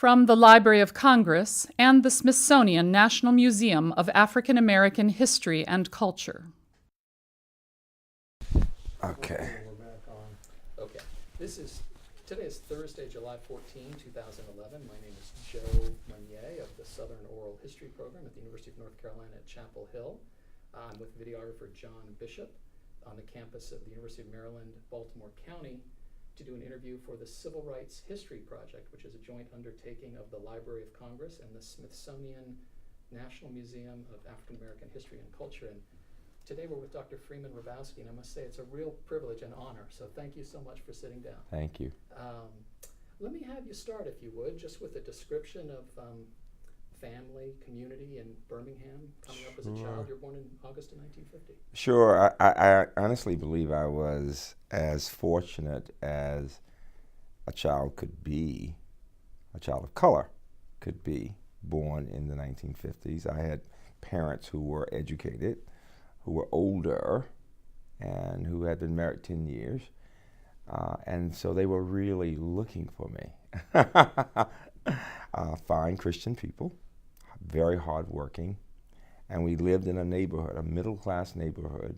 From the Library of Congress and the Smithsonian National Museum of African American History and Culture. Okay. We're back on. Okay. Today is Thursday, July 14, 2011. My name is Joe Mosnier of the Southern Oral History Program at the University of North Carolina at Chapel Hill. I'm with videographer John Bishop on the campus of the University of Maryland, Baltimore County, to do an interview for the Civil Rights History Project, which is a joint undertaking of the Library of Congress and the Smithsonian National Museum of African American History and Culture. And today we're with Dr. Freeman Hrabowski, and I must say it's a real privilege and honor, so thank you so much for sitting down. Thank you. Let me have you start, if you would, just with a description of family, community in Birmingham, coming up as a child. You were born in August of 1950. Sure. I honestly believe I was as fortunate as a child could be, a child of color could be, born in the 1950s. I had parents who were educated, who were older, and who had been married 10 years. And so they were really looking for me. Fine Christian people, very hardworking, and we lived in a neighborhood, a middle-class neighborhood,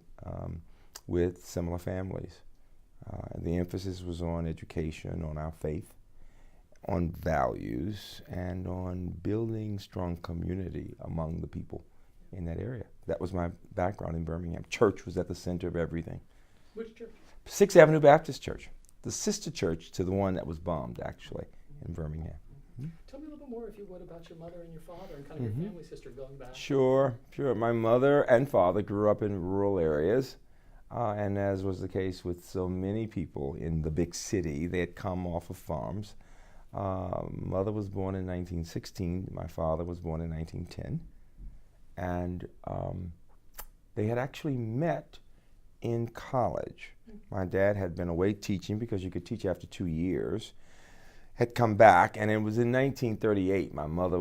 with similar families. The emphasis was on education, on our faith, on values, and on building strong community among the people in that area. That was my background in Birmingham. Church was at the center of everything. Which church? 6th Avenue Baptist Church, the sister church to the one that was bombed, actually, in Birmingham. Tell me a little bit more, if you would, about your mother and your father and kind of your family's history going back. Sure. My mother and father grew up in rural areas, and as was the case with so many people in the big city, they had come off of farms. Mother was born in 1916. My father was born in 1910. And they had actually met in college. My dad had been away teaching because you could teach after 2 years, had come back, and it was in 1938. My mother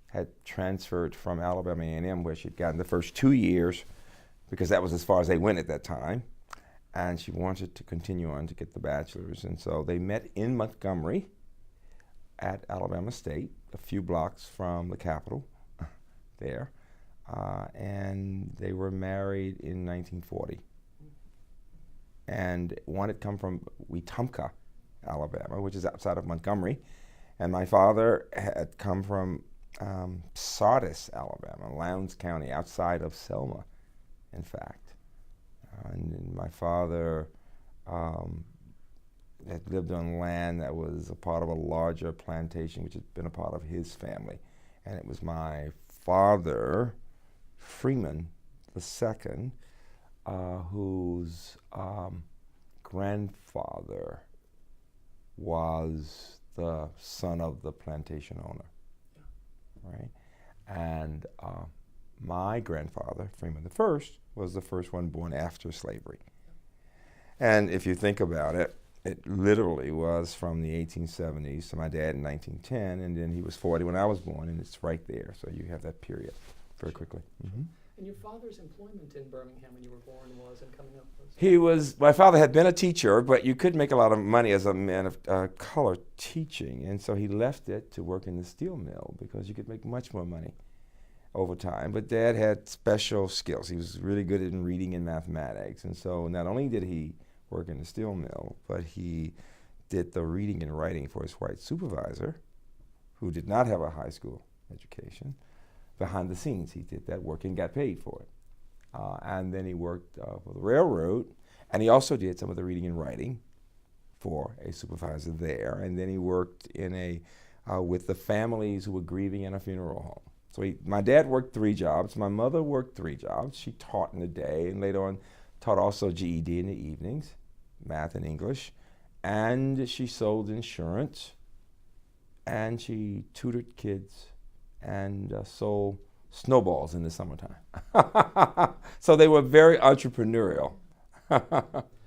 had transferred from Alabama A&M, where she'd gotten the first 2 years, because that was as far as they went at that time, and she wanted to continue on to get the bachelor's. And so they met in Montgomery at Alabama State, a few blocks from the Capitol there, and they were married in 1940. And one had come from Wetumpka, Alabama, which is outside of Montgomery, and my father had come from Sardis, Alabama, Lowndes County, outside of Selma, in fact. And my father had lived on land that was a part of a larger plantation, which had been a part of his family. And it was my father, Freeman II, whose grandfather was the son of the plantation owner, right? And my grandfather, Freeman I, was the first one born after slavery. And if you think about it, it literally was from the 1870s to my dad in 1910, and then he was 40 when I was born, and it's right there. So you have that period very quickly. Mm-hmm. And your father's employment in Birmingham when you were born was, and coming up was? My father had been a teacher, but you could make a lot of money as a man of color teaching, and so he left it to work in the steel mill because you could make much more money over time. But Dad had special skills. He was really good in reading and mathematics, and so not only did he work in the steel mill, but he did the reading and writing for his white supervisor, who did not have a high school education. Behind the scenes, he did that work and got paid for it. And then he worked for the railroad, and he also did some of the reading and writing for a supervisor there. And then he worked in with the families who were grieving in a funeral home. So my dad worked 3 jobs. My mother worked 3 jobs. She taught in the day, and later on taught also GED in the evenings, math and English. And she sold insurance, and she tutored kids, and sold snowballs in the summertime. So they were very entrepreneurial.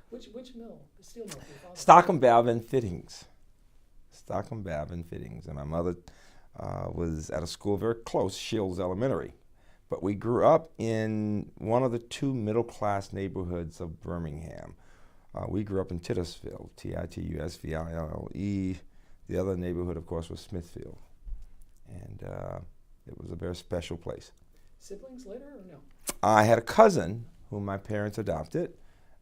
Which mill? The steel mill? Stockham Valve and Fittings. Stockham Valve and Fittings. And my mother was at a school very close, Shields Elementary. But we grew up in one of the 2 middle-class neighborhoods of Birmingham. We grew up in Titusville, Titusville. The other neighborhood, of course, was Smithfield. And it was a very special place. Siblings later or no? I had a cousin whom my parents adopted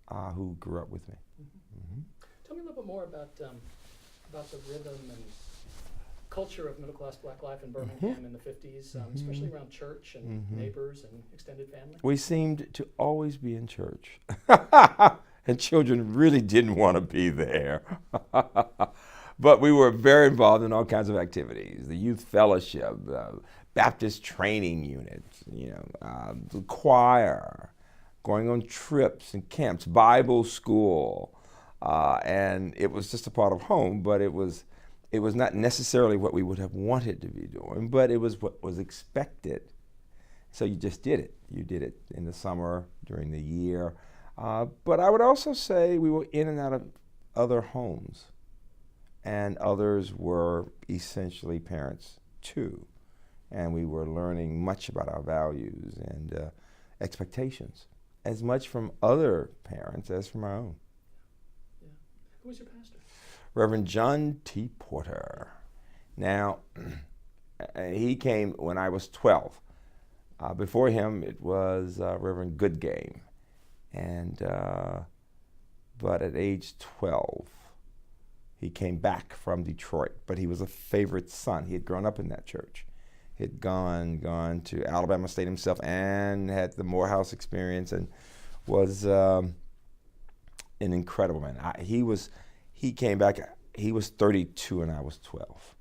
who grew up with me. Mm-hmm. Tell me a little bit more about the rhythm and culture of middle-class black life in Birmingham in the 50s, especially around church and neighbors and extended family. We seemed to always be in church. And children really didn't want to be there. But we were very involved in all kinds of activities. The youth fellowship, the Baptist training units, the choir, going on trips and camps, Bible school. And it was just a part of home, but it was not necessarily what we would have wanted to be doing, but it was what was expected. So you just did it. You did it in the summer, during the year. But I would also say we were in and out of other homes, and others were essentially parents too. And we were learning much about our values and expectations, as much from other parents as from our own. Yeah. Who was your pastor? Reverend John T. Porter. Now, he came when I was 12. Before him, it was Reverend Goodgame. But at age 12, he came back from Detroit. But he was a favorite son. He had grown up in that church. He had gone to Alabama State himself and had the Morehouse experience and was an incredible man. He came back, he was 32 and I was 12.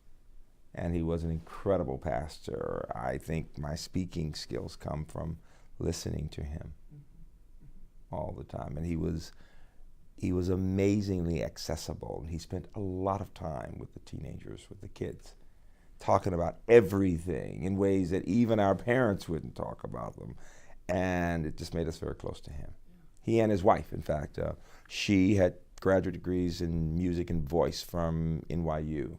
And he was an incredible pastor. I think my speaking skills come from listening to him all the time. And he was amazingly accessible. He spent a lot of time with the teenagers, with the kids, talking about everything in ways that even our parents wouldn't talk about them. And it just made us very close to him. He and his wife, in fact, she had graduate degrees in music and voice from NYU.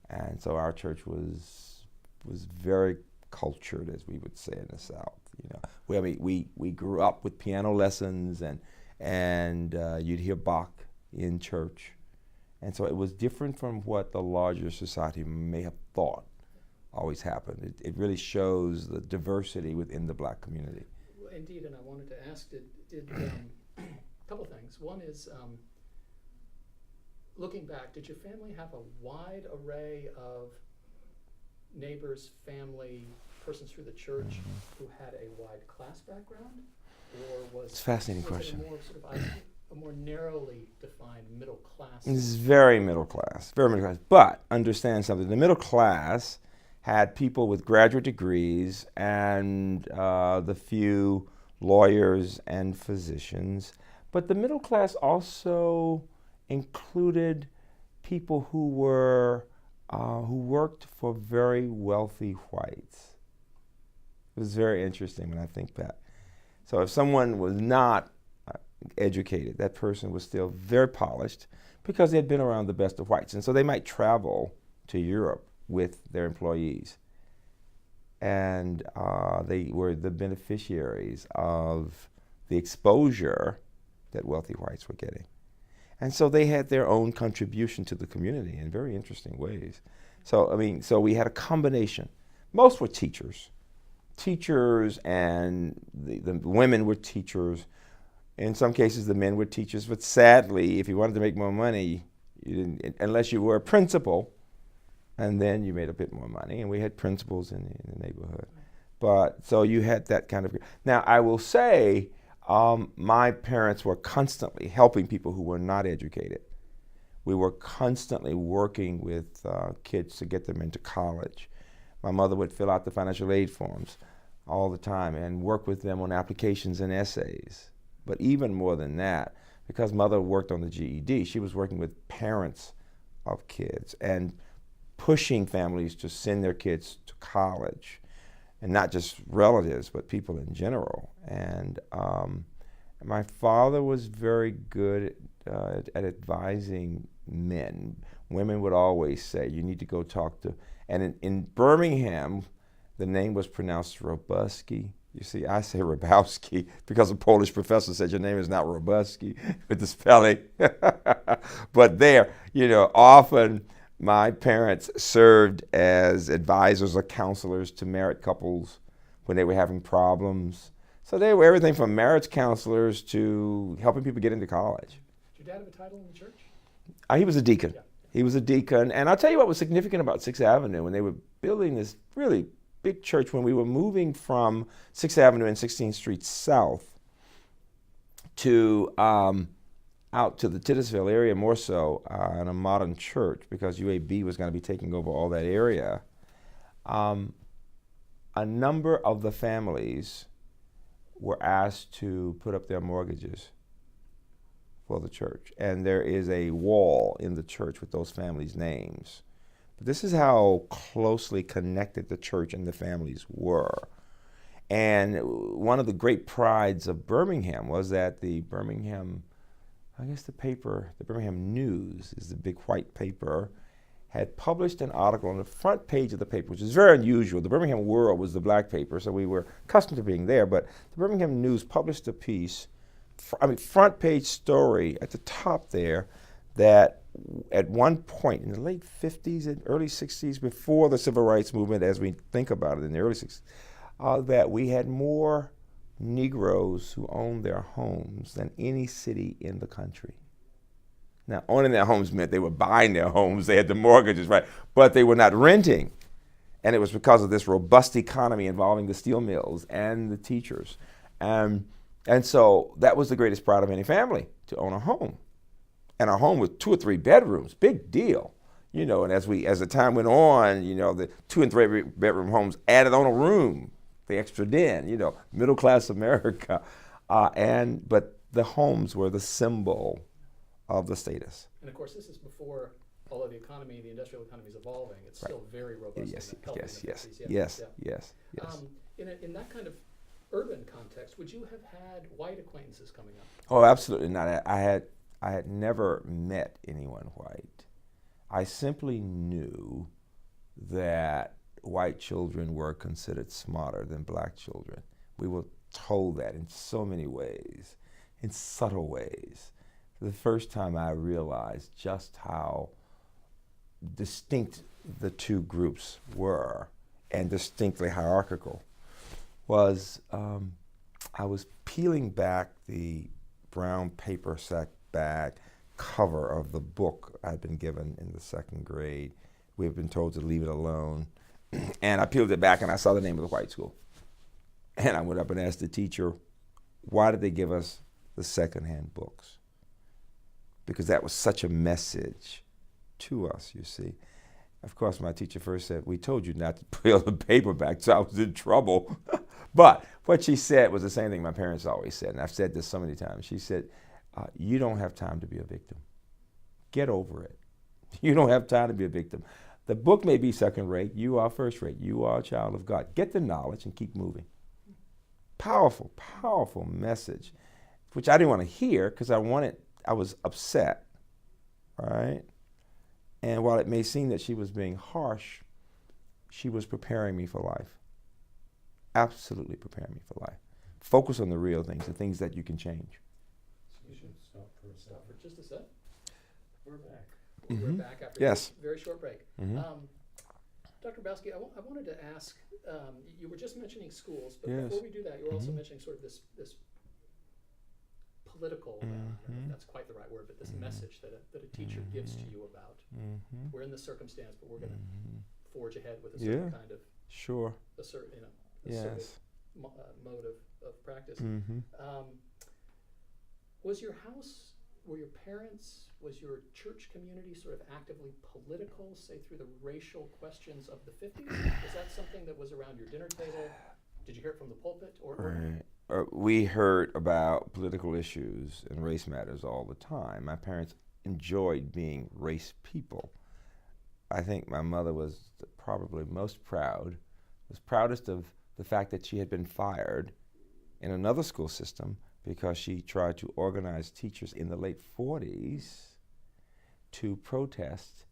And so our church was very cultured, as we would say in the South. We grew up with piano lessons, and you'd hear Bach in church. And so it was different from what the larger society may have thought always happened. It really shows the diversity within the black community. Well, indeed, and I wanted to ask, did a couple things. One is, looking back, did your family have a wide array of neighbors, family, persons through the church who had a wide class background? Or was it's a fascinating question. It more sort of a more narrowly defined middle class? This is very middle class, very middle class. But understand something, the middle class had people with graduate degrees and the few lawyers and physicians. But the middle class also included people who worked for very wealthy whites. It was very interesting when I think back. So if someone was not educated, that person was still very polished because they had been around the best of whites. And so they might travel to Europe with their employees. And they were the beneficiaries of the exposure that wealthy whites were getting. And so they had their own contribution to the community in very interesting ways. So we had a combination. Most were teachers, and the women were teachers. In some cases, the men were teachers. But sadly, if you wanted to make more money, you didn't, unless you were a principal, and then you made a bit more money. And we had principals in the neighborhood. But so you had that kind of. Now, I will say, my parents were constantly helping people who were not educated. We were constantly working with kids to get them into college. My mother would fill out the financial aid forms all the time and work with them on applications and essays. But even more than that, because mother worked on the GED, she was working with parents of kids and pushing families to send their kids to college. And not just relatives, but people in general. And my father was very good at advising men. Women would always say, you need to go talk to, and in Birmingham, the name was pronounced Hrabowski. You see, I say Hrabowski because a Polish professor said your name is not Hrabowski with the spelling. But there, often My parents served as advisors or counselors to married couples when they were having problems. So they were everything from marriage counselors to helping people get into college. Did your dad have a title in the church? He was a deacon. Yeah. He was a deacon. And I'll tell you what was significant about 6th Avenue when they were building this really big church, when we were moving from 6th Avenue and 16th Street south to out to the Titusville area, more so in a modern church, because UAB was going to be taking over all that area. A number of the families were asked to put up their mortgages for the church. And there is a wall in the church with those families' names. But this is how closely connected the church and the families were. And one of the great prides of Birmingham was that the Birmingham, I guess the paper, the Birmingham News is the big white paper, had published an article on the front page of the paper, which is very unusual. The Birmingham World was the black paper, so we were accustomed to being there, but the Birmingham News published a piece, front page story at the top there, that at one point in the late 50s and early 60s, before the civil rights movement, as we think about it in the early 60s, that we had more Negroes who owned their homes than any city in the country. Now, owning their homes meant they were buying their homes, they had the mortgages, right? But they were not renting. And it was because of this robust economy involving the steel mills and the teachers. And so that was the greatest pride of any family, to own a home. And a home with 2 or 3 bedrooms, big deal. You know, and as the time went on, you know, the 2 and 3 bedroom homes added on a room, the extra den, you know, middle class America. But the homes were the symbol of the status. And of course, this is before, although the economy, the industrial economy is evolving, it's Right. still very robust. Yes, and healthy in the 50s. yes. In that kind of urban context, would you have had white acquaintances coming up? Oh, absolutely not. I had never met anyone white. I simply knew that white children were considered smarter than black children. We were told that in so many ways, in subtle ways. The first time I realized just how distinct the two groups were, and distinctly hierarchical, was I was peeling back the brown paper sack bag cover of the book I'd been given in the 2nd grade. We had been told to leave it alone. And I peeled it back and I saw the name of the white school. And I went up and asked the teacher, why did they give us the secondhand books? Because that was such a message to us, you see. Of course, my teacher first said, we told you not to peel the paper back, so I was in trouble. But what she said was the same thing my parents always said, and I've said this so many times. She said, you don't have time to be a victim. Get over it. You don't have time to be a victim. The book may be second rate. You are first rate. You are a child of God. Get the knowledge and keep moving. Powerful, powerful message, which I didn't want to hear because I was upset, right? And while it may seem that she was being harsh, she was preparing me for life. Absolutely preparing me for life. Focus on the real things, the things that you can change. You should stop for just a sec. We're back. Mm-hmm. We're back after Yes. a very short break. Mm-hmm. Dr. Hrabowski, I wanted to ask, you were just mentioning schools, but Yes. before we do that, you were also Mhm. mentioning sort of this political, I don't know if that's quite the right word, but this message that a teacher gives to you about, Mm-hmm. we're in this circumstance, but we're going to Mm-hmm. forge ahead with a certain Yeah. kind of, Sure. assertive Yes. mode of practice. Mm-hmm. Was your house, were your parents, was your church community sort of actively political, say through the racial questions of the 50s? Was that something that was around your dinner table? Did you hear it from the pulpit? Right. We heard about political issues and race matters all the time. My parents enjoyed being race people. I think my mother was probably most proud, was proudest of the fact that she had been fired in another school system because she tried to organize teachers in the late 40s to protest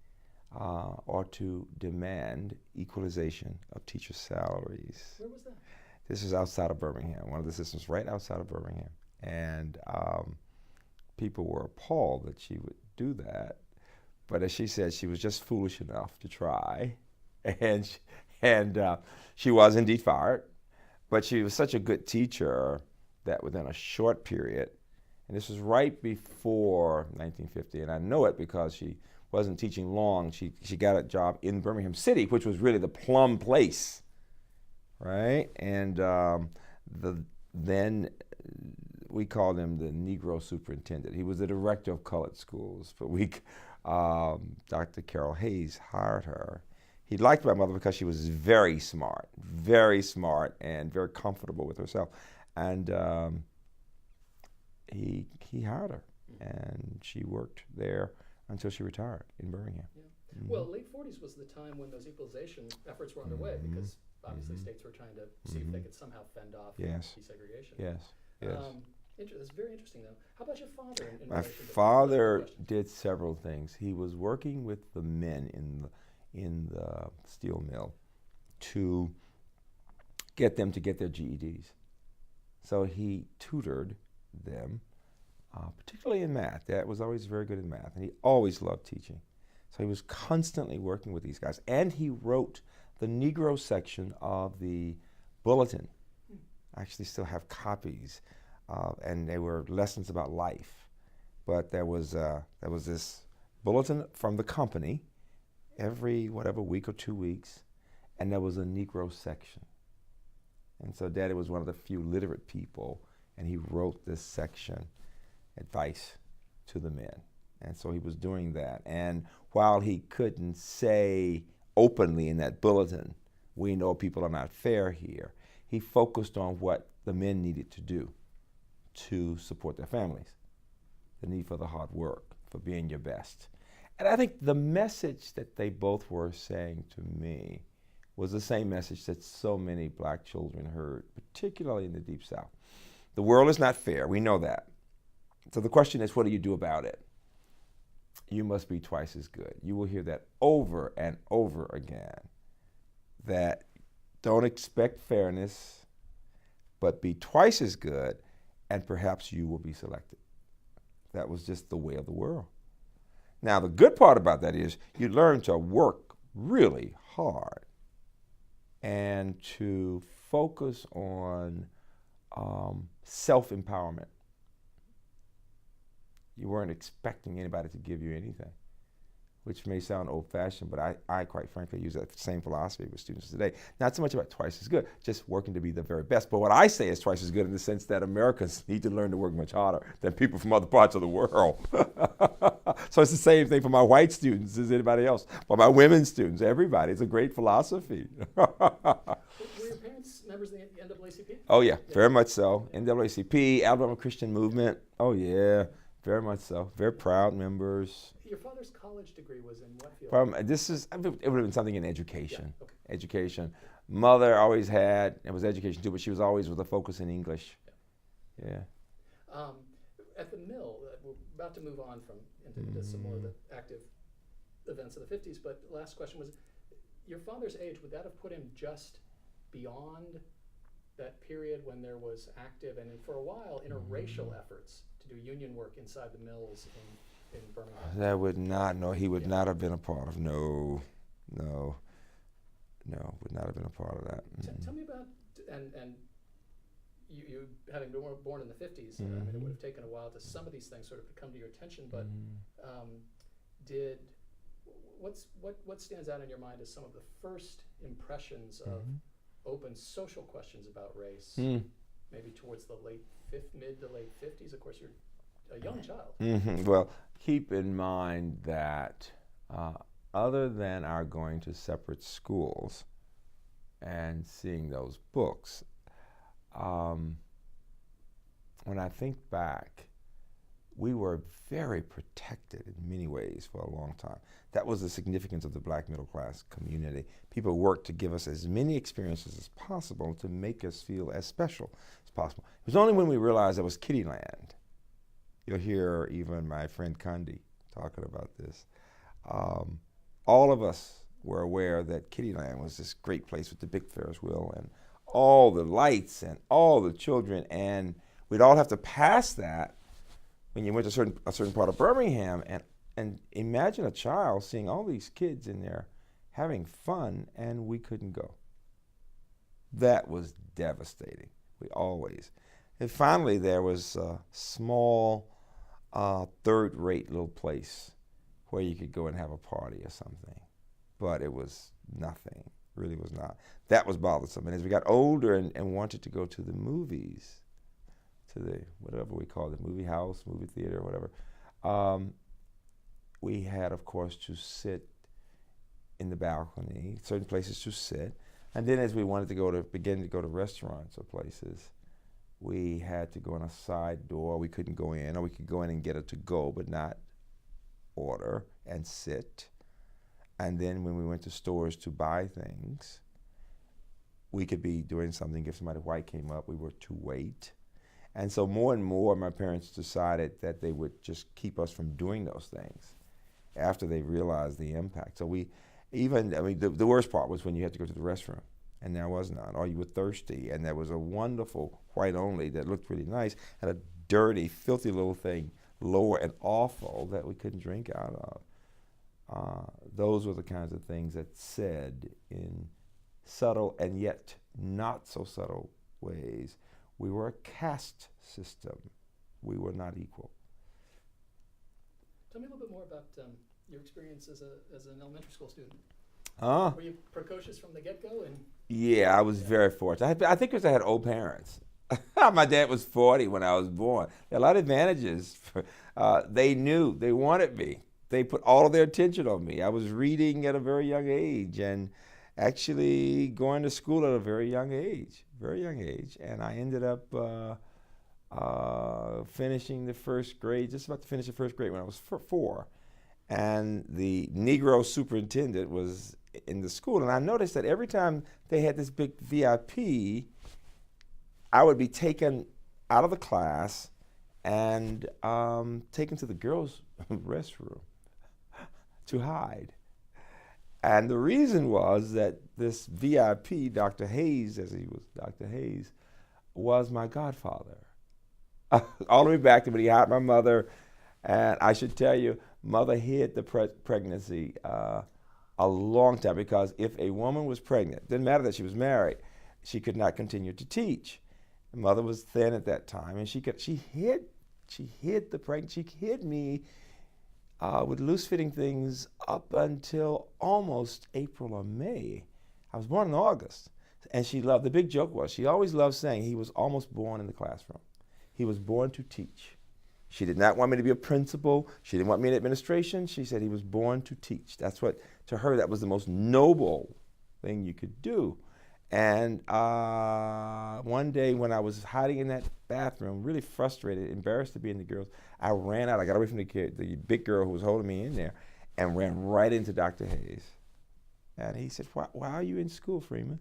or to demand equalization of teacher salaries. Where was that? This is outside of Birmingham, one of the systems right outside of Birmingham. And people were appalled that she would do that. But as she said, she was just foolish enough to try, and she was indeed fired. But she was such a good teacher that within a short period, and this was right before 1950, and I know it because she wasn't teaching long. She got a job in Birmingham City, which was really the plum place, right? And then we called him the Negro superintendent. He was the director of colored schools. But Dr. Carol Hayes hired her. He liked my mother because she was very smart, and very comfortable with herself. And he hired her, and she worked there until she retired in Birmingham. Yeah. Well, late 40s was the time when those equalization efforts were underway, because obviously states were trying to see if they could somehow fend off desegregation. Yes. That's very interesting, though. How about your father? My father did several things. He was working with the men in the steel mill to get them to get their GEDs. So he tutored them, particularly in math. Dad was always very good in math, and he always loved teaching. So he was constantly working with these guys. And he wrote the Negro section of the Bulletin. I actually still have copies, and they were lessons about life. But there was this bulletin from the company every week or 2 weeks, and there was a Negro section. And so Daddy was one of the few literate people, and he wrote this section, advice to the men. And so he was doing that. And while he couldn't say openly in that bulletin, we know people are not fair here, he focused on what the men needed to do to support their families, the need for the hard work, for being your best. And I think the message that they both were saying to me was the same message that so many black children heard, particularly in the Deep South. The world is not fair, we know that. So the question is, what do you do about it? You must be twice as good. You will hear that over and over again, that don't expect fairness, but be twice as good, and perhaps you will be selected. That was just the way of the world. Now, the good part about that is you learn to work really hard and to focus on self-empowerment. You weren't expecting anybody to give you anything, which may sound old-fashioned, but I quite frankly use that same philosophy with students today. Not so much about twice as good, just working to be the very best. But what I say is twice as good in the sense that Americans need to learn to work much harder than people from other parts of the world. So it's the same thing for my white students as anybody else, for my women students, everybody. It's a great philosophy. Were your parents members of the NAACP? Oh yeah, very much so. NAACP, Alabama Christian Movement. Oh yeah. Very much so. Very proud members. Your father's college degree was in what field? It would have been something in education. Yeah, okay. Education. Mother always had, it was education too, but she was always with a focus in English. Yeah. At the mill, we're about to move on into some more of the active events of the 50s, but last question was, your father's age, would that have put him just beyond that period when there was active and for a while interracial efforts to do union work inside the mills in Birmingham? That would not, no, he would not have been a part of, no, would not have been a part of that. Tell me about, and you having been born in the 50s, I mean, it would have taken a while to some of these things sort of come to your attention, but what stands out in your mind as some of the first impressions of open social questions about race, maybe towards the mid to late 50s? Of course, you're a young child. Well, keep in mind that other than our going to separate schools and seeing those books, when I think back, we were very protected in many ways for a long time. That was the significance of the black middle class community. People worked to give us as many experiences as possible to make us feel as special as possible. It was only when we realized there was kiddie land. You'll hear even my friend Condi talking about this. All of us were aware that kiddie land was this great place with the big Ferris wheel and all the lights and all the children, and we'd all have to pass that when you went to a certain part of Birmingham, and And imagine a child seeing all these kids in there having fun, and we couldn't go. That was devastating. We always. And finally, there was a small, third-rate little place where you could go and have a party or something. But it was nothing. Really was not. That was bothersome. And as we got older and wanted to go to the movies, to the, whatever we call it, movie house, movie theater, whatever, we had, of course, to sit in the balcony, certain places to sit. And then as we wanted to begin to go to restaurants or places, we had to go on a side door. We couldn't go in, or we could go in and get a to-go, but not order and sit. And then when we went to stores to buy things, we could be doing something. If somebody white came up, we were to wait. And so more and more, my parents decided that they would just keep us from doing those things after they realized the impact. So the worst part was when you had to go to the restroom, and there was none, or you were thirsty, and there was a wonderful white only that looked really nice, and a dirty, filthy little thing, lower and awful, that we couldn't drink out of. Those were the kinds of things that said in subtle and yet not so subtle ways, we were a caste system. We were not equal. Tell me a little bit more about your experience as an elementary school student. Were you precocious from the get-go? Yeah, I was very fortunate. I think because I had old parents. My dad was 40 when I was born. There are a lot of advantages. They knew, they wanted me. They put all of their attention on me. I was reading at a very young age and actually going to school at a very young age. And I ended up finishing the first grade, just about to finish the first grade when I was 4. And the Negro superintendent was in the school. And I noticed that every time they had this big VIP, I would be taken out of the class and taken to the girls' restroom to hide. And the reason was that this VIP, Dr. Hayes, as he was Dr. Hayes, was my godfather. All the way back to when he hired my mother. And I should tell you, mother hid the pregnancy a long time, because if a woman was pregnant, didn't matter that she was married, she could not continue to teach. Mother was thin at that time, and she hid the pregnancy. She hid me with loose-fitting things up until almost April or May. I was born in August, and the big joke was, she always loved saying he was almost born in the classroom. He was born to teach. She did not want me to be a principal. She didn't want me in administration. She said he was born to teach. That's what, to her, that was the most noble thing you could do. And one day when I was hiding in that bathroom, really frustrated, embarrassed to be in the girls, I ran out. I got away from the big girl who was holding me in there, and ran right into Dr. Hayes. And he said, why are you in school, Freeman?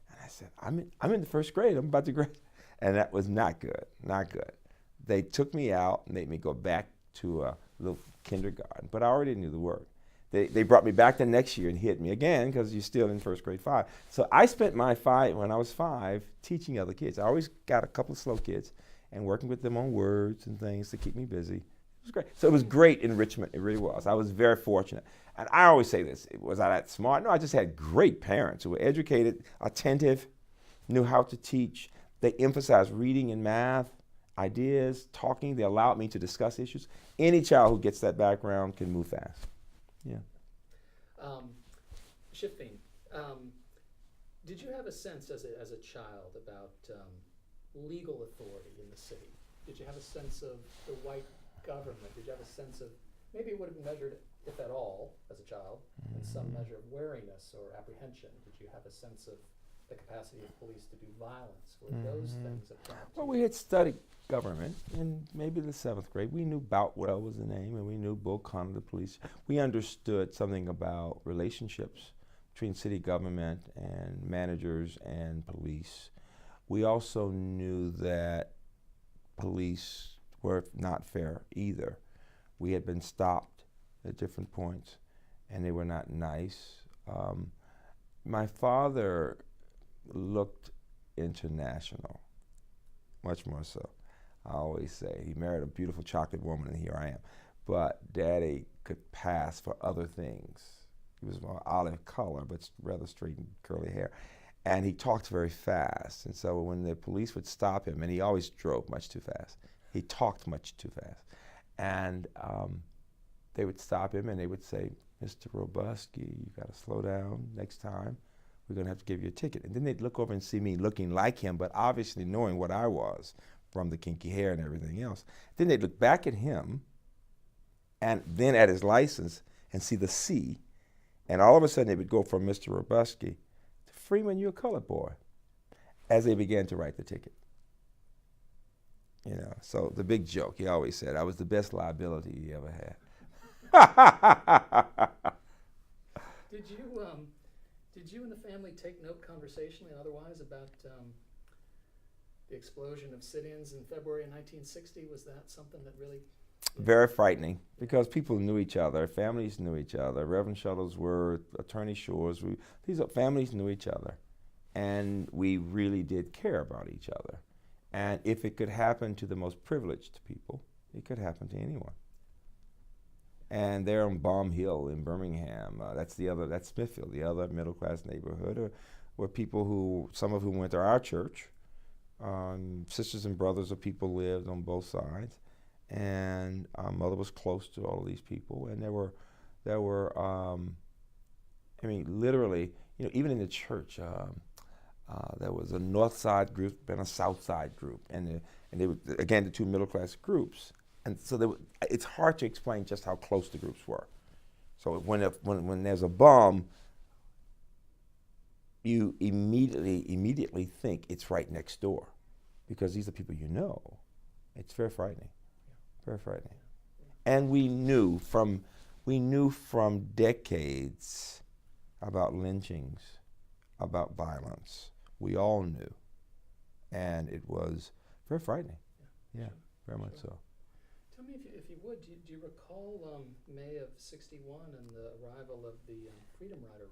And I said, I'm in the first grade. I'm about to grade. And that was not good, not good. They took me out and made me go back to a little kindergarten, but I already knew the word. They brought me back the next year and hit me again, because you're still in first grade 5. So I spent when I was 5, teaching other kids. I always got a couple of slow kids and working with them on words and things to keep me busy. It was great. So it was great enrichment. It really was. I was very fortunate. And I always say this, was I that smart? No, I just had great parents who were educated, attentive, knew how to teach. They emphasized reading and math, ideas, talking. They allowed me to discuss issues. Any child who gets that background can move fast. Yeah. Shifting, did you have a sense as a child about legal authority in the city? Did you have a sense of the white government? Did you have a sense of, maybe it would have been measured, if at all, as a child, in some measure of wariness or apprehension? Did you have a sense of the capacity of police to do violence? Were those things that Well, we had studied government in maybe the 7th grade. We knew Boutwell was the name, and we knew Bull Connor, the police. We understood something about relationships between city government and managers and police. We also knew that police were not fair either. We had been stopped at different points, and they were not nice. My father looked international, much more so. I always say he married a beautiful chocolate woman, and here I am. But Daddy could pass for other things. He was more olive color, but rather straight and curly hair. And he talked very fast. And so when the police would stop him, and he always drove much too fast, he talked much too fast. And they would stop him and they would say, "Mr. Hrabowski, you got to slow down next time. We're going to have to give you a ticket." And then they'd look over and see me looking like him, but obviously knowing what I was from the kinky hair and everything else. Then they'd look back at him and then at his license and see the C. And all of a sudden they would go from Mr. Hrabowski to "Freeman, you're a colored boy," as they began to write the ticket. You know, so the big joke, he always said, I was the best liability he ever had. Did you and the family take note conversationally and otherwise about the explosion of sit-ins in February of 1960? Was that something that really... Very frightening, because people knew each other, families knew each other. Reverend Shuttlesworth, Attorney Shores, these families knew each other. And we really did care about each other. And if it could happen to the most privileged people, it could happen to anyone. And there on Baum Hill in Birmingham, that's Smithfield, the other middle-class neighborhood, where people who, some of whom went to our church, sisters and brothers of people lived on both sides. And our mother was close to all of these people. And there were I mean, literally, you know, even in the church, there was a North Side group and a South Side group, and they were, again, the two middle class groups, and so it's hard to explain just how close the groups were. So when there's a bomb, you immediately think it's right next door, because these are people you know. It's very frightening, very frightening, and we knew from decades about lynchings, about violence. We all knew, and it was very frightening. Yeah, very much so. Tell me, if you would, do you recall May of '61 and the arrival of the Freedom Rider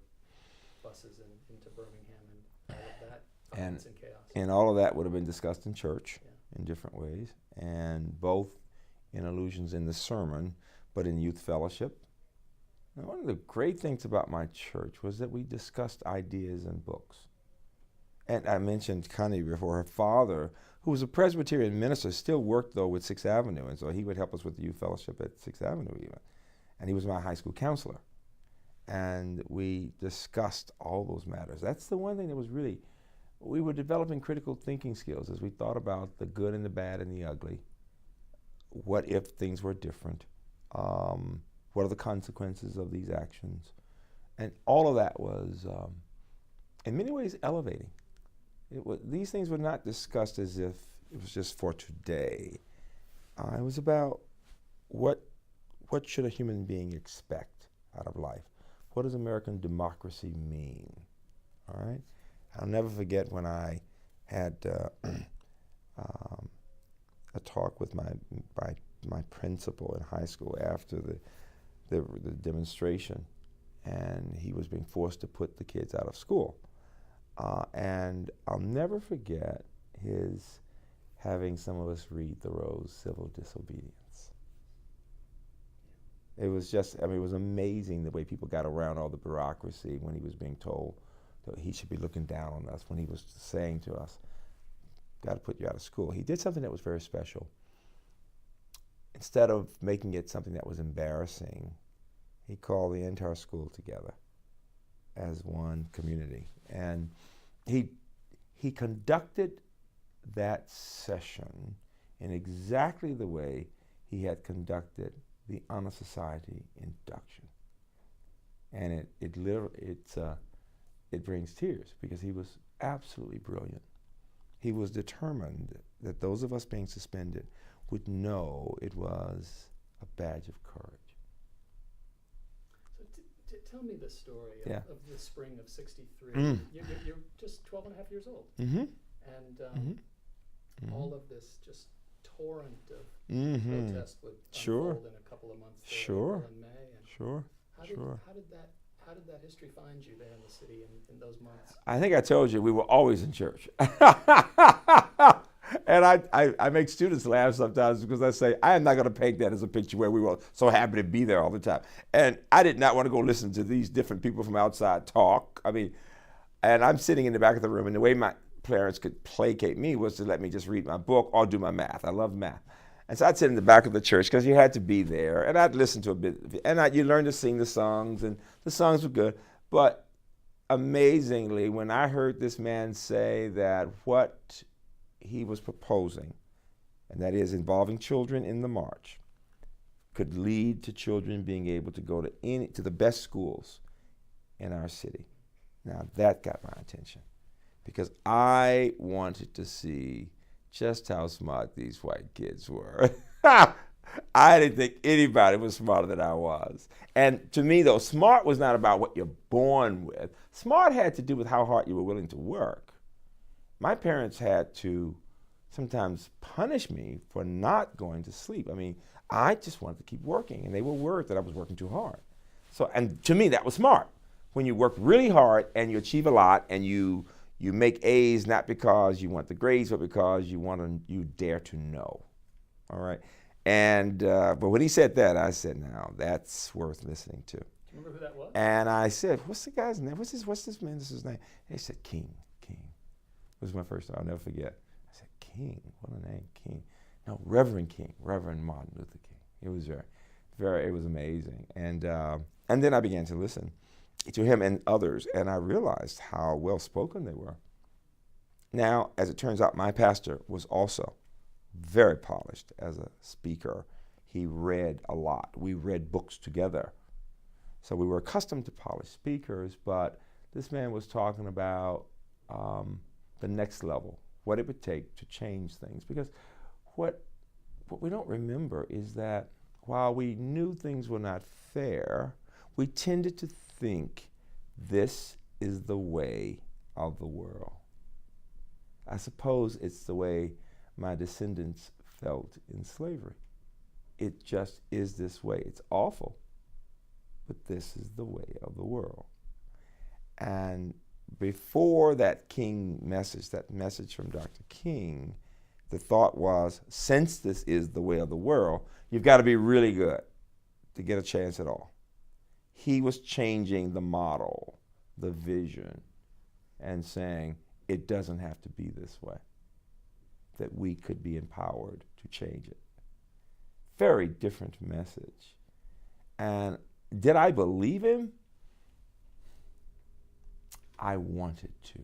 buses into Birmingham and all of that violence and chaos? And all of that would have been discussed in church in different ways, and both in allusions in the sermon, but in youth fellowship. And one of the great things about my church was that we discussed ideas and books. And I mentioned Connie before. Her father, who was a Presbyterian minister, still worked, though, with 6th Avenue, and so he would help us with the youth fellowship at 6th Avenue even. And he was my high school counselor. And we discussed all those matters. That's the one thing that was really, we were developing critical thinking skills as we thought about the good and the bad and the ugly. What if things were different? What are the consequences of these actions? And all of that was, in many ways, elevating. These things were not discussed as if it was just for today. It was about what should a human being expect out of life? What does American democracy mean? All right? I'll never forget when I had a talk with my principal in high school after the demonstration, and he was being forced to put the kids out of school. And I'll never forget his having some of us read Thoreau's Civil Disobedience. It was just, I mean, it was amazing the way people got around all the bureaucracy when he was being told that he should be looking down on us, when he was saying to us, got to put you out of school. He did something that was very special. Instead of making it something that was embarrassing, he called the entire school together as one community. And he conducted that session in exactly the way he had conducted the Honor Society induction. And it brings tears, because he was absolutely brilliant. He was determined that those of us being suspended would know it was a badge of courage. So tell me the story of the spring of '63. You're just 12 and a half years old. Mm-hmm. And all of this just torrent of protest would unfold in a couple of months there, April and May. And how did that history find you there in the city in those months? I think I told you we were always in church. And I make students laugh sometimes because I say, I am not going to paint that as a picture where we were so happy to be there all the time. And I did not want to go listen to these different people from outside talk. I mean, and I'm sitting in the back of the room, and the way my parents could placate me was to let me just read my book or do my math. I love math. And so I'd sit in the back of the church because you had to be there, and I'd listen to a bit. And you learned to sing the songs, and the songs were good. But amazingly, when I heard this man say that what he was proposing, and that is involving children in the march, could lead to children being able to go to the best schools in our city. Now that got my attention because I wanted to see just how smart these white kids were. I didn't think anybody was smarter than I was. And to me, though, smart was not about what you're born with. Smart had to do with how hard you were willing to work. My parents had to sometimes punish me for not going to sleep. I mean, I just wanted to keep working, and they were worried that I was working too hard. So, and to me, that was smart. When you work really hard and you achieve a lot, and you make A's not because you want the grades, but because you dare to know. All right. And but when he said that, I said, "Now that's worth listening to." Do you remember who that was? And I said, "What's the guy's name? What's this man's name?" They said, "King." It was my first time. I'll never forget. I said, "King? What a name, King." No, Reverend King, Reverend Martin Luther King. It was it was amazing. And then I began to listen to him and others, and I realized how well spoken they were. Now, as it turns out, my pastor was also very polished as a speaker. He read a lot. We read books together. So we were accustomed to polished speakers, but this man was talking about the next level, what it would take to change things. Because what we don't remember is that while we knew things were not fair, we tended to think this is the way of the world. I suppose it's the way my descendants felt in slavery. It just is this way. It's awful, but this is the way of the world. And before that King message, that message from Dr. King, the thought was, since this is the way of the world, you've got to be really good to get a chance at all. He was changing the model, the vision, and saying, it doesn't have to be this way, that we could be empowered to change it. Very different message. And did I believe him? I wanted to.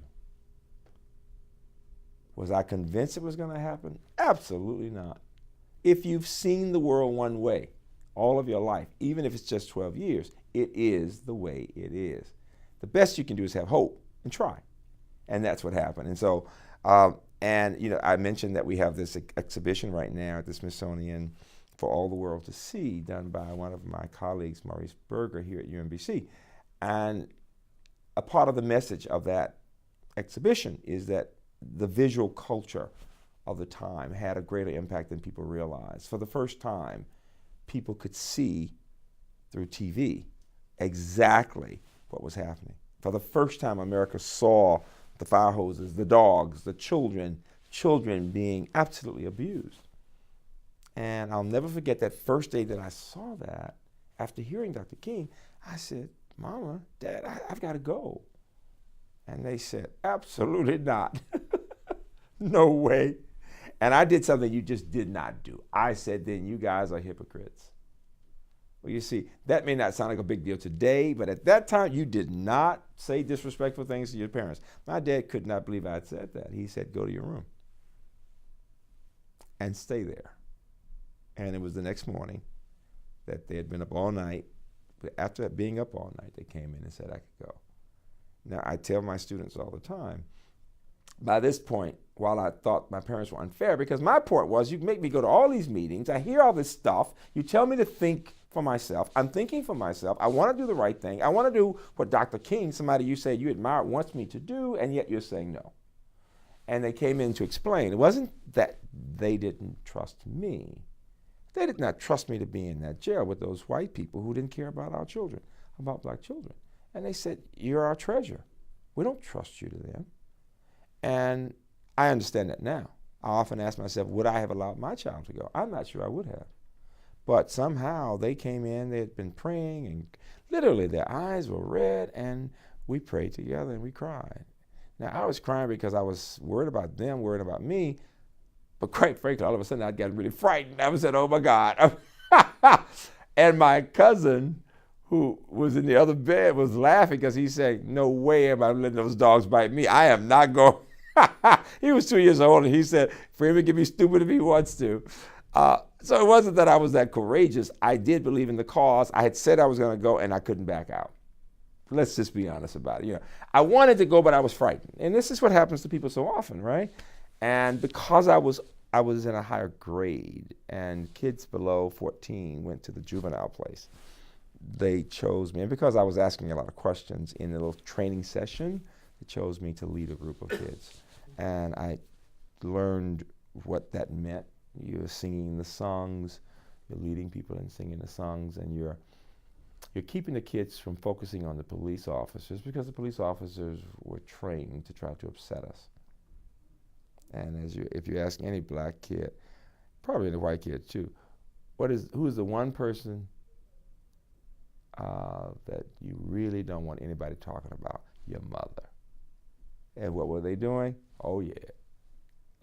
Was I convinced it was going to happen? Absolutely not. If you've seen the world one way all of your life, even if it's just 12 years, it is the way it is. The best you can do is have hope and try. And that's what happened. And so, I mentioned that we have this exhibition right now at the Smithsonian for all the world to see, done by one of my colleagues, Maurice Berger, here at UMBC. And a part of the message of that exhibition is that the visual culture of the time had a greater impact than people realized. For the first time, people could see through TV exactly what was happening. For the first time, America saw the fire hoses, the dogs, the children being absolutely abused. And I'll never forget that first day that I saw that. After hearing Dr. King, I said, Mama, Dad, I've got to go. And they said, absolutely not. No way. And I did something you just did not do. I said, then you guys are hypocrites. Well, you see, that may not sound like a big deal today, but at that time, you did not say disrespectful things to your parents. My dad could not believe I had said that. He said, go to your room and stay there. And it was the next morning that they had been up all night. But after being up all night, they came in and said I could go. Now, I tell my students all the time, by this point, while I thought my parents were unfair, because my point was, you make me go to all these meetings, I hear all this stuff, you tell me to think for myself, I'm thinking for myself, I want to do the right thing, I want to do what Dr. King, somebody you said you admire, wants me to do, and yet you're saying no. And they came in to explain. It wasn't that they didn't trust me. They did not trust me to be in that jail with those white people who didn't care about our children, about black children. And they said, you're our treasure. We don't trust you to them. And I understand that now. I often ask myself, would I have allowed my child to go? I'm not sure I would have. But somehow they came in, they had been praying, and literally their eyes were red, and we prayed together and we cried. Now, I was crying because I was worried about them, worried about me, but quite frankly, all of a sudden I got really frightened. I was saying, oh my God. And my cousin, who was in the other bed, was laughing because he said, no way am I letting those dogs bite me. I am not going. He was 2 years old, and he said, Freeman can be stupid if he wants to. So it wasn't that I was that courageous. I did believe in the cause. I had said I was going to go, and I couldn't back out. Let's just be honest about it. I wanted to go, but I was frightened. And this is what happens to people so often, right? And because I was in a higher grade, and kids below 14 went to the juvenile place, they chose me. And because I was asking a lot of questions in a little training session, they chose me to lead a group of kids. And I learned what that meant. You're singing the songs, you're leading people in singing the songs, and you're keeping the kids from focusing on the police officers, because the police officers were trained to try to upset us. And if you ask any black kid, probably any white kid too, who is the one person that you really don't want anybody talking about? Your mother. And what were they doing? Oh yeah,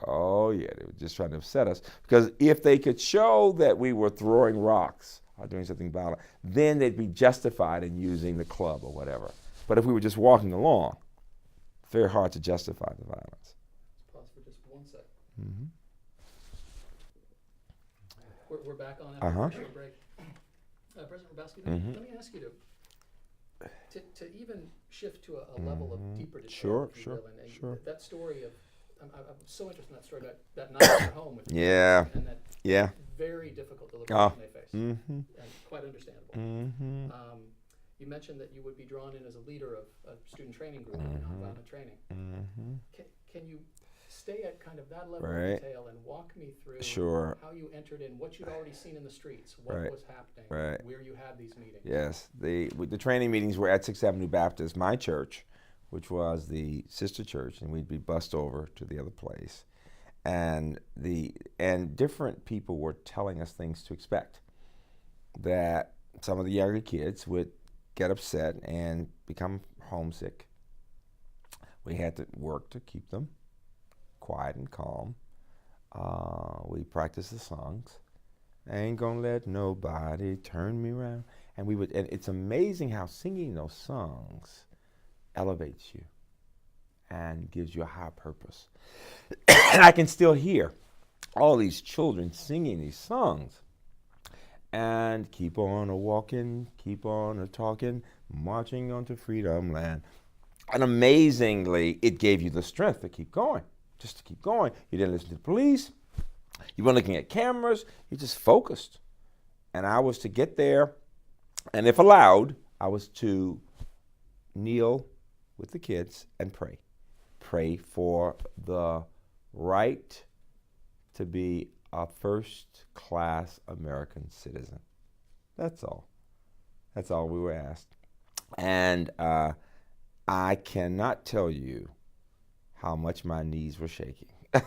they were just trying to upset us, because if they could show that we were throwing rocks or doing something violent, then they'd be justified in using the club or whatever. But if we were just walking along, very hard to justify the violence. Let's pause for just 1 second. Mm-hmm. We're back on after a commercial break. President Hrabowski, Mm-hmm. let me ask you to even shift to a level of deeper detail. Sure, if you sure, will, and sure. That story of, I'm so interested in that story about that night at home with your Yeah. parents, and that Yeah. very difficult deliberation they face, Mm-hmm. and quite understandable. Mm-hmm. You mentioned that you would be drawn in as a leader of a student training group in nonviolent training. Mm-hmm. Can you stay at kind of that level Right. of detail and walk me through Sure. how you entered in, what you'd already seen in the streets, what Right. was happening, Right. where you had these meetings? Yes, the training meetings were at 6th Avenue Baptist, my church, which was the sister church, and we'd be bussed over to the other place. And different people were telling us things to expect. That some of the younger kids would get upset and become homesick. We had to work to keep them quiet and calm. We practiced the songs. I ain't gonna let nobody turn me around. And it's amazing how singing those songs elevates you and gives you a high purpose. And I can still hear all these children singing these songs. And keep on a-walking, keep on a-talking, marching on to freedom land. And amazingly, it gave you the strength to keep going, just to keep going. You didn't listen to the police. You weren't looking at cameras. You just focused. And I was to get there, and if allowed, I was to kneel with the kids and pray. Pray for the right to be a first-class American citizen. That's all. That's all we were asked. And I cannot tell you how much my knees were shaking. But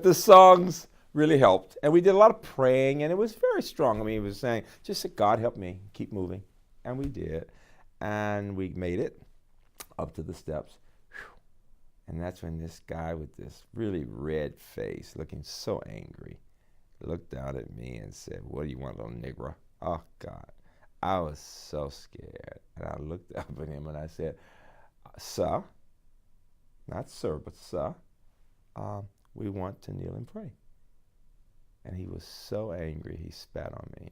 the songs really helped. And we did a lot of praying, and it was very strong. I mean, it was saying, just say, God help me, keep moving. And we did. And we made it up to the steps. And that's when this guy with this really red face, looking so angry, looked down at me and said, what do you want, little nigger? Oh, God. I was so scared. And I looked up at him and I said, sir, not sir, but sir, we want to kneel and pray. And he was so angry, he spat on me.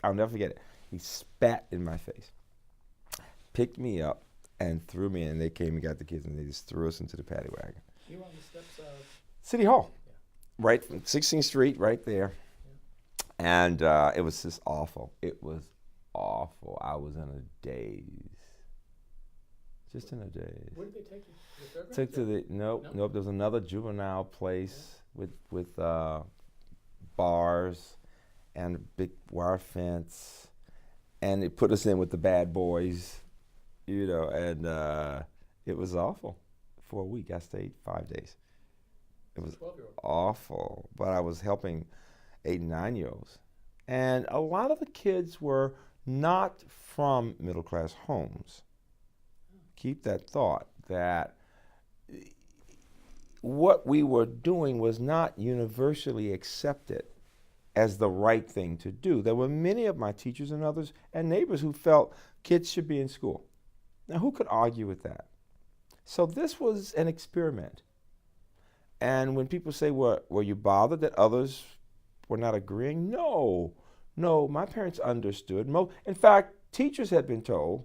I'll never forget it. He spat in my face, picked me up, and threw me, and they came and got the kids, and they just threw us into the paddy wagon. You were on the steps of City Hall, Yeah. right from 16th Street, right there. Yeah. And it was just awful. It was awful. I was in a daze. Just in a daze. Where did they take you? The fairgrounds? Took to the nope. No? There was another juvenile place with bars and a big wire fence, and it put us in with the bad boys, you know, and it was awful. For a week, I stayed 5 days. It was 12-year-old. awful, but I was helping 8 and 9-year-olds. And a lot of the kids were not from middle-class homes. Keep that thought, that what we were doing was not universally accepted as the right thing to do. There were many of my teachers and others and neighbors who felt kids should be in school. Now, who could argue with that? So this was an experiment. And when people say, were you bothered that others were not agreeing? No, my parents understood. In fact, teachers had been told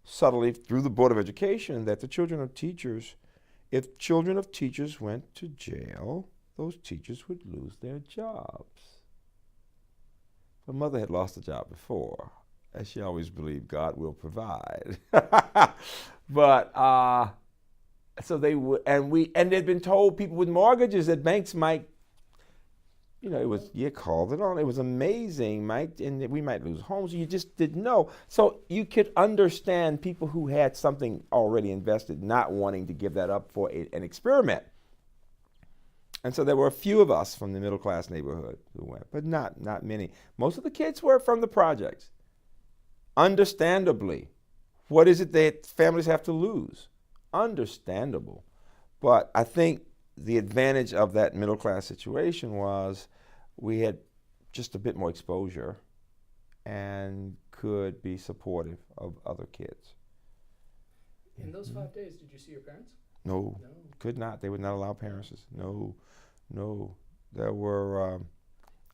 subtly through the Board of Education that the children of teachers, if children of teachers went to jail, those teachers would lose their jobs. My mother had lost a job before, as she always believed God will provide. But so they would, and they'd been told people with mortgages that banks might, it was, you called it on. It was amazing, Mike, and we might lose homes. You just didn't know. So you could understand people who had something already invested not wanting to give that up for an experiment. And so there were a few of us from the middle class neighborhood who went, but not many. Most of the kids were from the projects. Understandably, what is it that families have to lose? Understandable. But I think the advantage of that middle class situation was we had just a bit more exposure and could be supportive of other kids. In those 5 days, did you see your parents? No, could not. They would not allow parents. No. There were,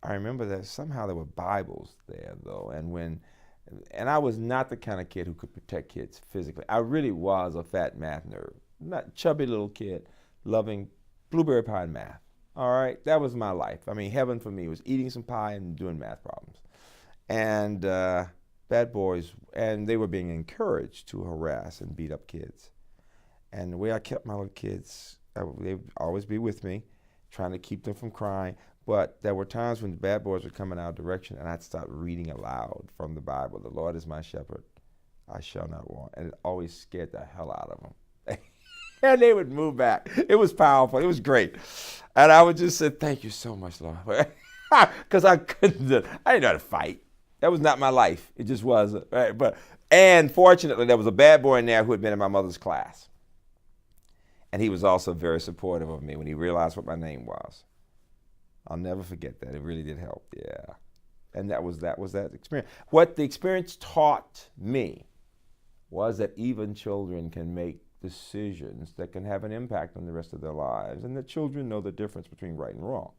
I remember that somehow there were Bibles there, though. And I was not the kind of kid who could protect kids physically. I really was a fat math nerd. Not chubby little kid, loving blueberry pie and math. All right, that was my life. I mean, heaven for me was eating some pie and doing math problems. And bad boys, and they were being encouraged to harass and beat up kids. And the way I kept my little kids, they would always be with me, trying to keep them from crying. But there were times when the bad boys would come in our direction, and I'd start reading aloud from the Bible. The Lord is my shepherd, I shall not want. And it always scared the hell out of them. And they would move back. It was powerful. It was great. And I would just say, thank you so much, Lord. Because I didn't know how to fight. That was not my life. It just wasn't. Right? And fortunately, there was a bad boy in there who had been in my mother's class. And he was also very supportive of me when he realized what my name was. I'll never forget that. It really did help. Yeah. And that was that experience. What the experience taught me was that even children can make decisions that can have an impact on the rest of their lives, and that children know the difference between right and wrong.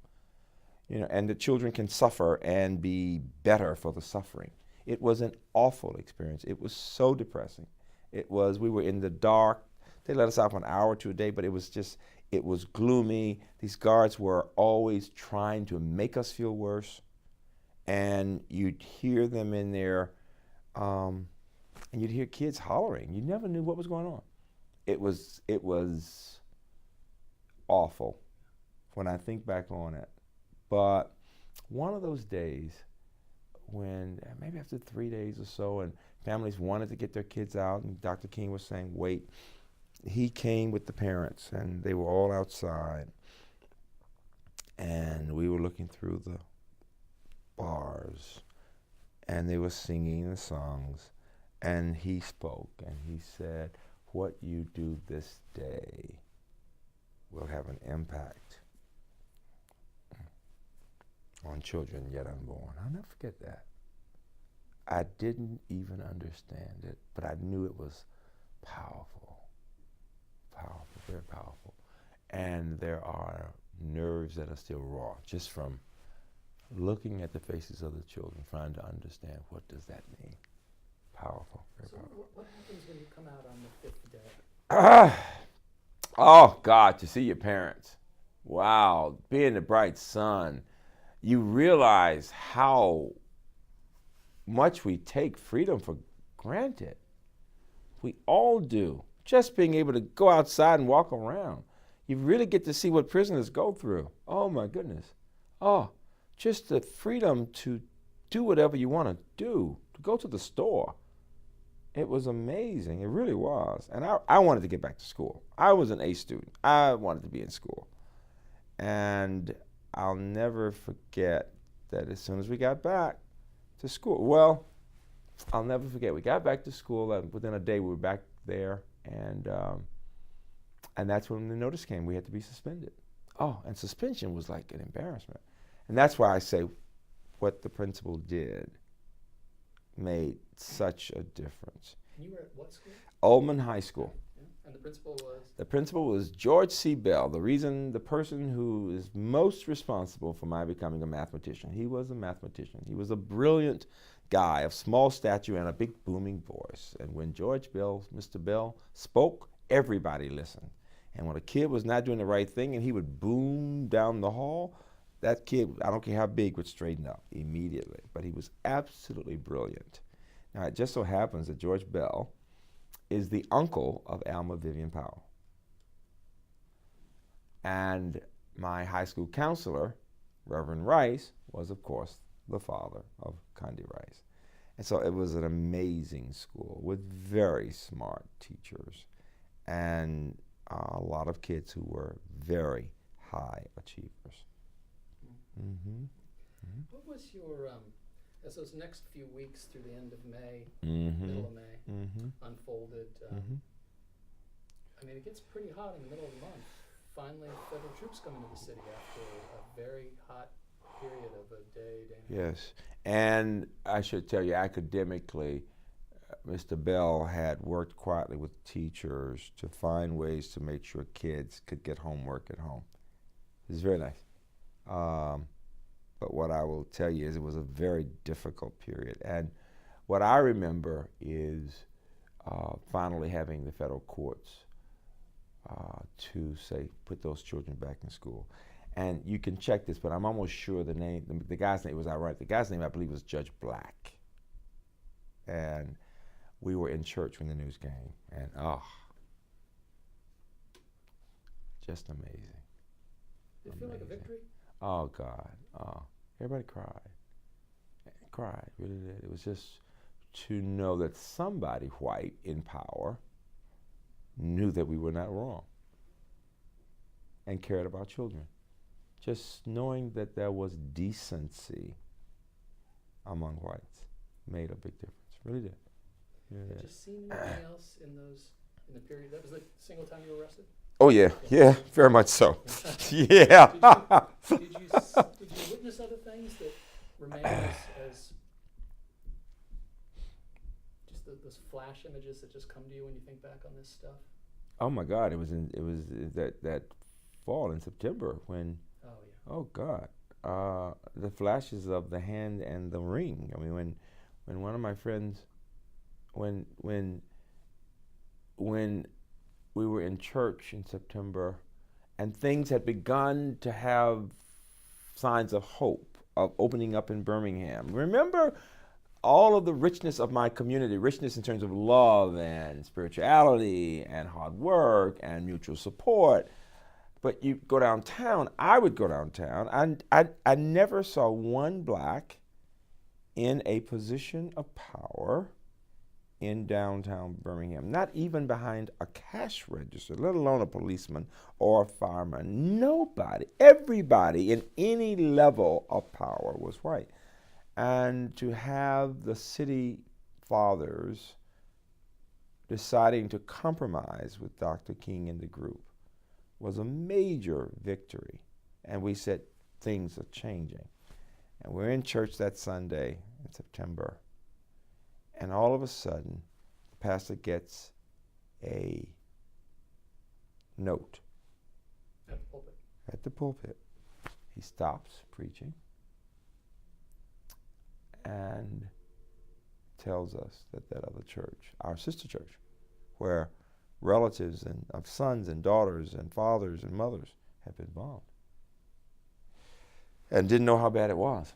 And that children can suffer and be better for the suffering. It was an awful experience. It was so depressing. We were in the dark. They let us out for an hour or two a day, but it was gloomy. These guards were always trying to make us feel worse. And you'd hear them in there, and you'd hear kids hollering. You never knew what was going on. It was awful when I think back on it. But one of those days when, maybe after 3 days or so, and families wanted to get their kids out, and Dr. King was saying, wait, he came with the parents, and they were all outside. And we were looking through the bars, and they were singing the songs. And he spoke, and he said, what you do this day will have an impact on children yet unborn. I'll never forget that. I didn't even understand it, but I knew it was powerful. Powerful, very powerful. And there are nerves that are still raw just from looking at the faces of the children, trying to understand what does that mean. Powerful, very powerful. What happens when you come out on the 5th day? Oh, God, to see your parents. Wow, being the bright sun. You realize how much we take freedom for granted. We all do. Just being able to go outside and walk around. You really get to see what prisoners go through. Oh, my goodness. Oh, just the freedom to do whatever you want to do, to go to the store. It was amazing. It really was. And I wanted to get back to school. I was an A student. I wanted to be in school. And I'll never forget that as soon as we got back to school, well, I'll never forget, we got back to school, and within a day we were back there, and that's when the notice came. We had to be suspended. Oh, and suspension was like an embarrassment. And that's why I say what the principal did made such a difference. And you were at what school? Ullman High School. Yeah. And the principal was? The principal was George C. Bell, the person who is most responsible for my becoming a mathematician. He was a mathematician. He was a brilliant guy of small stature and a big booming voice. And when Mr. Bell spoke, everybody listened. And when a kid was not doing the right thing and he would boom down the hall, that kid, I don't care how big, would straighten up immediately. But he was absolutely brilliant. Now, it just so happens that George Bell is the uncle of Alma Vivian Powell. And my high school counselor, Reverend Rice, was, of course, the father of Condi Rice. And so it was an amazing school with very smart teachers and a lot of kids who were very high achievers. Mm-hmm. Mm-hmm. What was your, as those next few weeks through the end of May, Mm-hmm. middle of May, Mm-hmm. unfolded? Mm-hmm. I mean, it gets pretty hot in the middle of the month. Finally, federal troops come into the city after a very hot period of a day and a half. Yes, and I should tell you, academically, Mr. Bell had worked quietly with teachers to find ways to make sure kids could get homework at home. It was very nice. But what I will tell you is it was a very difficult period. And what I remember is finally having the federal courts to say, put those children back in school. And you can check this, but I'm almost sure the guy's name was outright. The guy's name, I believe, was Judge Black. And we were in church when the news came, and just amazing. Did it feel like a victory? Oh God, everybody cried, really did. It was just to know that somebody white in power knew that we were not wrong and cared about children. Just knowing that there was decency among whites made a big difference, really did. Did you see anything else in the period? That was the single time you were arrested? Oh yeah, very much so. Yeah. Did you witness other things that remain as just those flash images that just come to you when you think back on this stuff? Oh my God, it was that fall in September when. Oh yeah. Oh God, the flashes of the hand and the ring. I mean, when one of my friends, when we were in church in September, and things had begun to have signs of hope, of opening up in Birmingham. Remember all of the richness of my community, richness in terms of love and spirituality and hard work and mutual support. But you go downtown, I would go downtown, and I never saw one black in a position of power in downtown Birmingham, not even behind a cash register, let alone a policeman or a fireman. Nobody, everybody in any level of power was white. And to have the city fathers deciding to compromise with Dr. King and the group was a major victory. And we said, things are changing. And we're in church that Sunday in September. And all of a sudden, the pastor gets a note at the pulpit. He stops preaching and tells us that other church, our sister church, where relatives and of sons and daughters and fathers and mothers have been bombed, and didn't know how bad it was.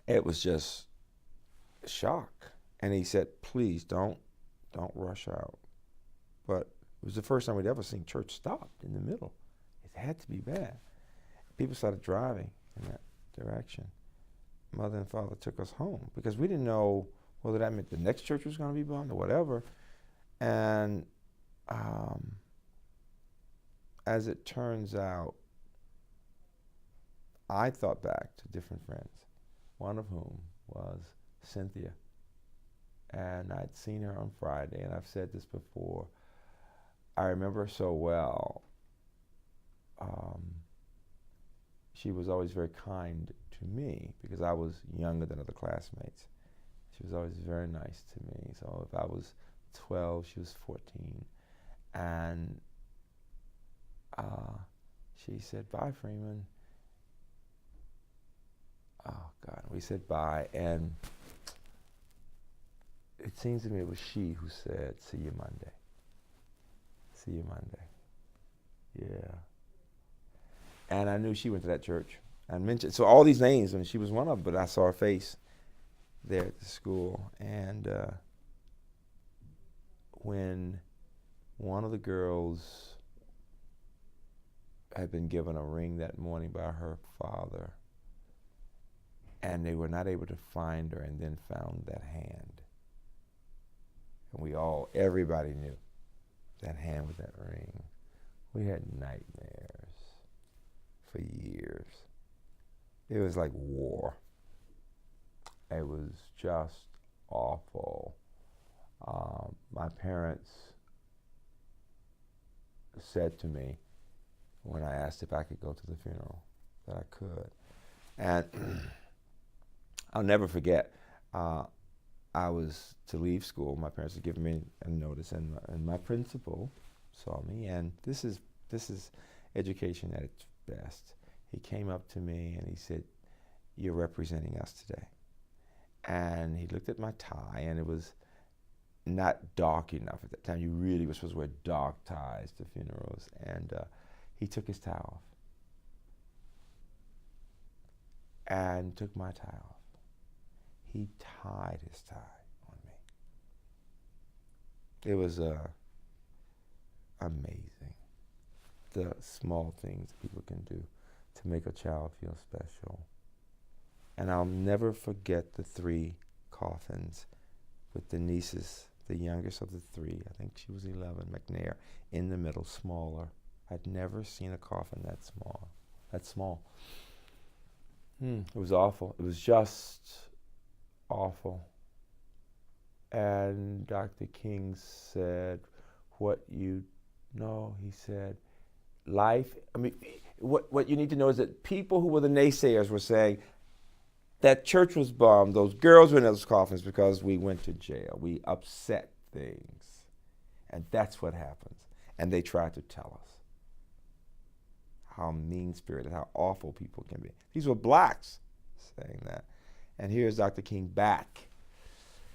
It was just shock. And he said, please don't rush out. But it was the first time we'd ever seen church stopped in the middle. It had to be bad. People started driving in that direction. Mother and father took us home because we didn't know whether that meant the next church was going to be bombed or whatever. And as it turns out, I thought back to different friends, one of whom was Cynthia. And I'd seen her on Friday, and I've said this before. I remember her so well. She was always very kind to me because I was younger than other classmates. She was always very nice to me. So if I was 12, she was 14. And she said, "Bye, Freeman." Oh, God. We said bye. And it seems to me it was she who said, "See you Monday. See you Monday." Yeah. And I knew she went to that church. And mentioned, so all these names, and she was one of them, but I saw her face there at the school. And when one of the girls had been given a ring that morning by her father, and they were not able to find her, and then found that hand. And everybody knew that hand with that ring. We had nightmares for years. It was like war. It was just awful. My parents said to me when I asked if I could go to the funeral that I could. And I'll never forget, I was to leave school. My parents had given me a notice, and my principal saw me, and this is education at its best. He came up to me and he said, "You're representing us today." And he looked at my tie, and it was not dark enough at that time. You really were supposed to wear dark ties to funerals. And he took his tie off and took my tie off. He tied his tie on me. It was amazing, the small things people can do to make a child feel special. And I'll never forget the 3 coffins with the nieces, the youngest of the 3. I think she was 11, McNair, in the middle, smaller. I'd never seen a coffin that small. It was awful. It was just awful. And Dr. King said, he said, life, what you need to know is that people who were the naysayers were saying that church was bombed, those girls were in those coffins because we went to jail. We upset things. And that's what happens. And they tried to tell us how mean-spirited, how awful people can be. These were blacks saying that. And here's Dr. King back,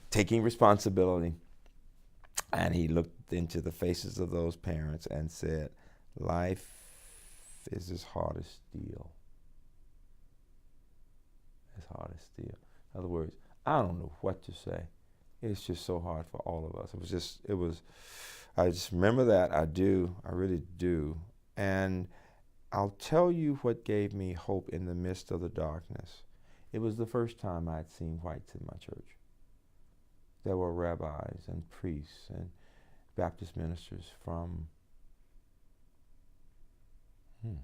taking responsibility. And he looked into the faces of those parents and said, life is as hard as steel. As hard as steel. In other words, I don't know what to say. It's just so hard for all of us. I just remember that. I do. I really do. And I'll tell you what gave me hope in the midst of the darkness. It was the first time I'd seen whites in my church. There were rabbis and priests and Baptist ministers from it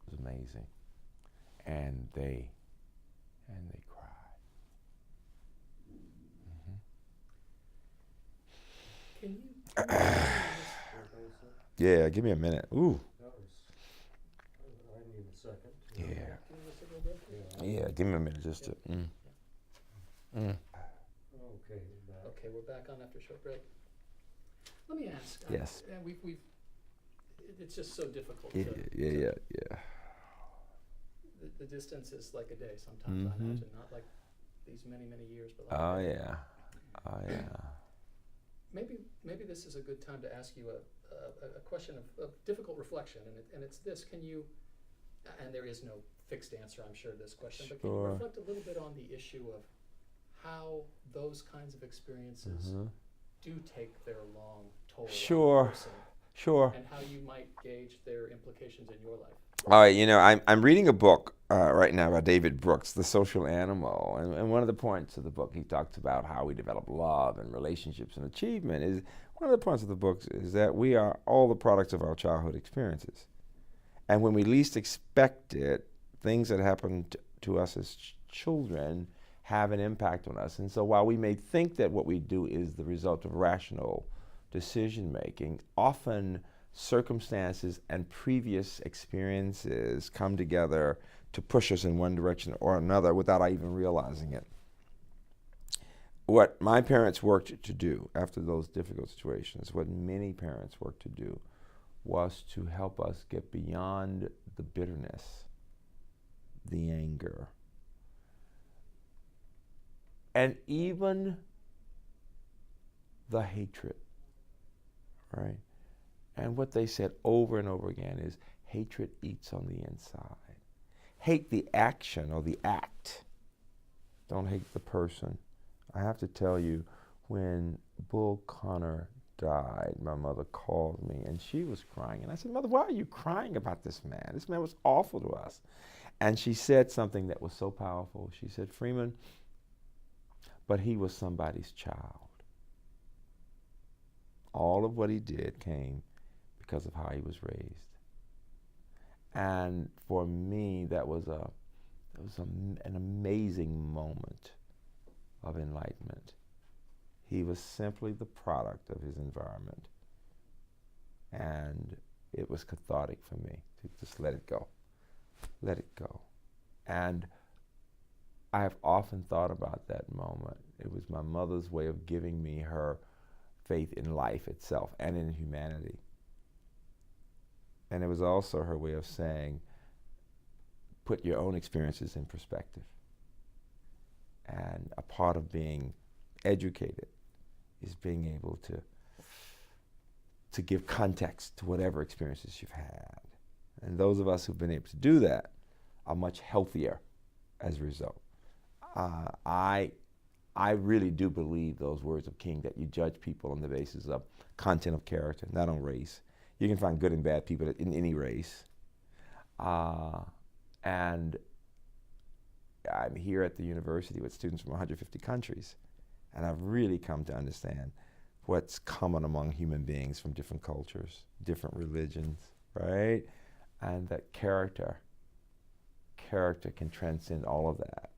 was amazing. And they cried. Can you? Yeah, give me a minute. Ooh. I need a second. Yeah. Yeah, give me a minute just to. Okay. Okay, we're back on after a short break. Let me ask. Yes. It's just so difficult. Yeah. The distance is like a day sometimes. I imagine, not like these many years, but like Oh a day. yeah. Maybe this is a good time to ask you a question of difficult reflection, and it's this: can you? And there is no fixed answer, I'm sure, to this question, but can you reflect a little bit on the issue of how those kinds of experiences do take their long toll on a person, Sure. and how you might gauge their implications in your life? All right, I'm reading a book right now by David Brooks, The Social Animal, and one of the points of the book, he talks about how we develop love and relationships and achievement. Is one of the points of the book is that we are all the products of our childhood experiences, and when we least expect it, things that happen to us as children have an impact on us. And so, while we may think that what we do is the result of rational decision making, often circumstances and previous experiences come together to push us in one direction or another without even realizing it. What my parents worked to do after those difficult situations, what many parents worked to do, was to help us get beyond the bitterness, the anger, and even the hatred, right? And what they said over and over again is hatred eats on the inside. Hate the action or the act. Don't hate the person. I have to tell you, when Bull Connor died, my mother called me and she was crying. And I said, "Mother, why are you crying about this man? This man was awful to us." And she said something that was so powerful. She said, "Freeman, but he was somebody's child. All of what he did came because of how he was raised." And for me, that was an amazing moment of enlightenment. He was simply the product of his environment. And it was cathartic for me to just let it go. Let it go. And I have often thought about that moment. It was my mother's way of giving me her faith in life itself and in humanity. And it was also her way of saying, put your own experiences in perspective. And a part of being educated is being able to give context to whatever experiences you've had. And those of us who've been able to do that are much healthier as a result. I really do believe those words of King, that you judge people on the basis of content of character, not on race. You can find good and bad people in any race. And I'm here at the university with students from 150 countries, and I've really come to understand what's common among human beings from different cultures, different religions, right? And that character can transcend all of that.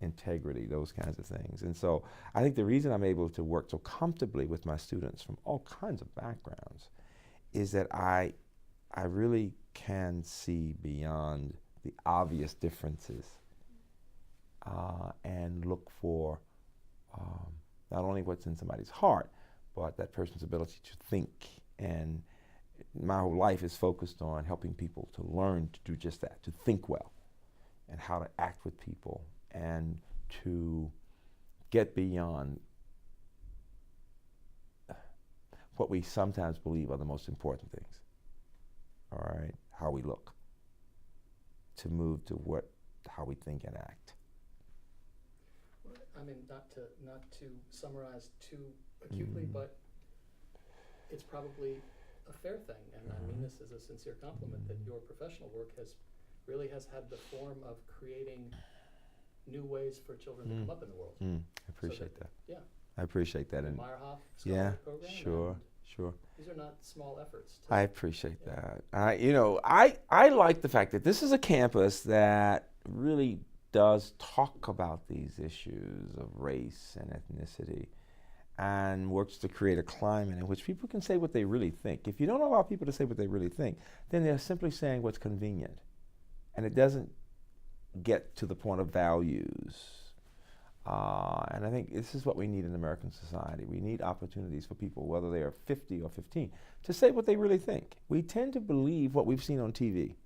Integrity, those kinds of things. And so I think the reason I'm able to work so comfortably with my students from all kinds of backgrounds is that I really can see beyond the obvious differences and look for not only what's in somebody's heart, but that person's ability to think. And my whole life is focused on helping people to learn to do just that, to think well, and how to act with people, and to get beyond what we sometimes believe are the most important things. All right, how we look, to move to how we think and act. I mean, not to summarize too acutely, but it's probably a fair thing, and I mean this as a sincere compliment, that your professional work really has had the form of creating new ways for children to come up in the world. I appreciate that. Yeah. I appreciate that. The And Meyerhoff Scholarly Program. Sure. These are not small efforts. I appreciate that. I like the fact that this is a campus that really does talk about these issues of race and ethnicity, and works to create a climate in which people can say what they really think. If you don't allow people to say what they really think, then they're simply saying what's convenient, and it doesn't get to the point of values. And I think this is what we need in American society. We need opportunities for people, whether they are 50 or 15, to say what they really think. We tend to believe what we've seen on TV.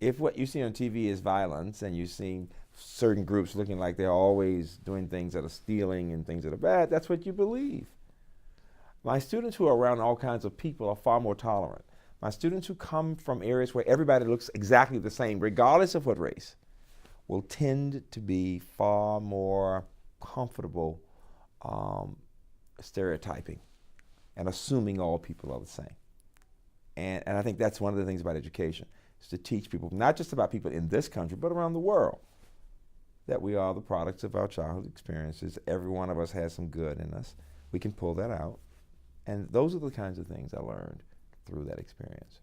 If what you see on TV is violence, and you've seen certain groups looking like they're always doing things that are stealing and things that are bad, that's what you believe. My students who are around all kinds of people are far more tolerant. My students who come from areas where everybody looks exactly the same, regardless of what race, will tend to be far more comfortable stereotyping and assuming all people are the same. And I think that's one of the things about education. is to teach people, not just about people in this country, but around the world, that we are the products of our childhood experiences. Every one of us has some good in us. We can pull that out. And those are the kinds of things I learned through that experience.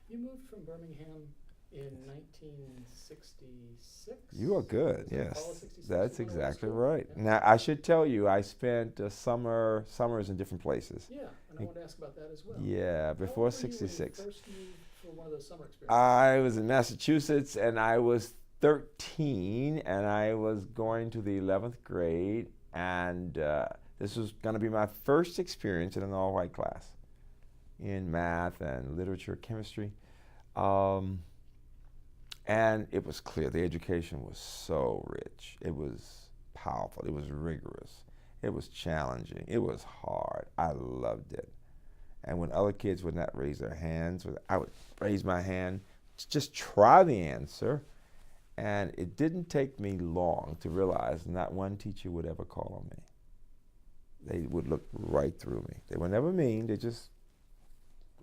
You moved from Birmingham in 1966? You are good, Was it yes. fall of 66 That's you went away to exactly school? right. Yeah. Now, I should tell you, I spent summers in different places. Yeah, and I wanted to ask about that as well. Yeah, How before old were you when you 66. first moved for one of those summer experiences? I was in Massachusetts, and I was 13, and I was going to the 11th grade, and this was going to be my first experience in an all-white class in math and literature, chemistry. And it was clear the education was so rich. It was powerful. It was rigorous. It was challenging. It was hard. I loved it. And when other kids would not raise their hands, I would raise my hand to just try the answer. And it didn't take me long to realize not one teacher would ever call on me. They would look right through me. They were never mean.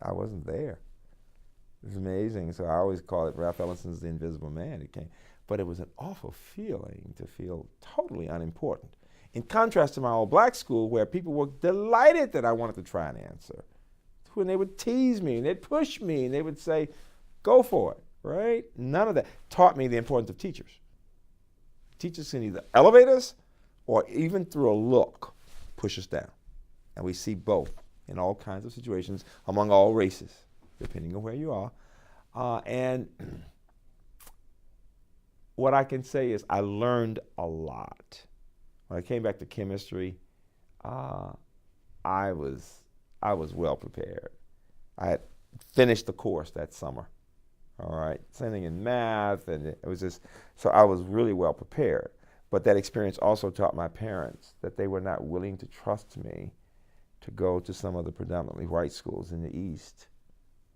I wasn't there. It was amazing. So I always call it Ralph Ellison's The Invisible Man. But it was an awful feeling to feel totally unimportant. In contrast to my old black school, where people were delighted that I wanted to try an answer. When they would tease me and they'd push me and they would say, go for it, right? None of that taught me the importance of teachers. Teachers can either elevate us or even through a look, push us down. And we see both in all kinds of situations among all races, depending on where you are. And what I can say is I learned a lot. When I came back to chemistry, I was well prepared. I had finished the course that summer. All right, same thing in math, and it was just, so I was really well prepared. But that experience also taught my parents that they were not willing to trust me to go to some of the predominantly white schools in the East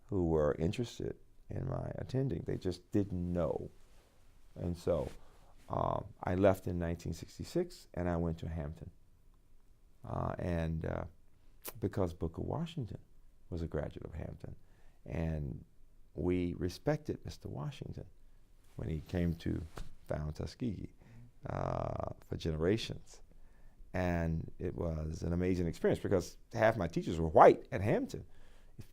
who were interested in my attending. They just didn't know. And so I left in 1966 and I went to Hampton. Because Booker Washington was a graduate of Hampton. And we respected Mr. Washington when he came to found Tuskegee for generations. And it was an amazing experience because half my teachers were white at Hampton,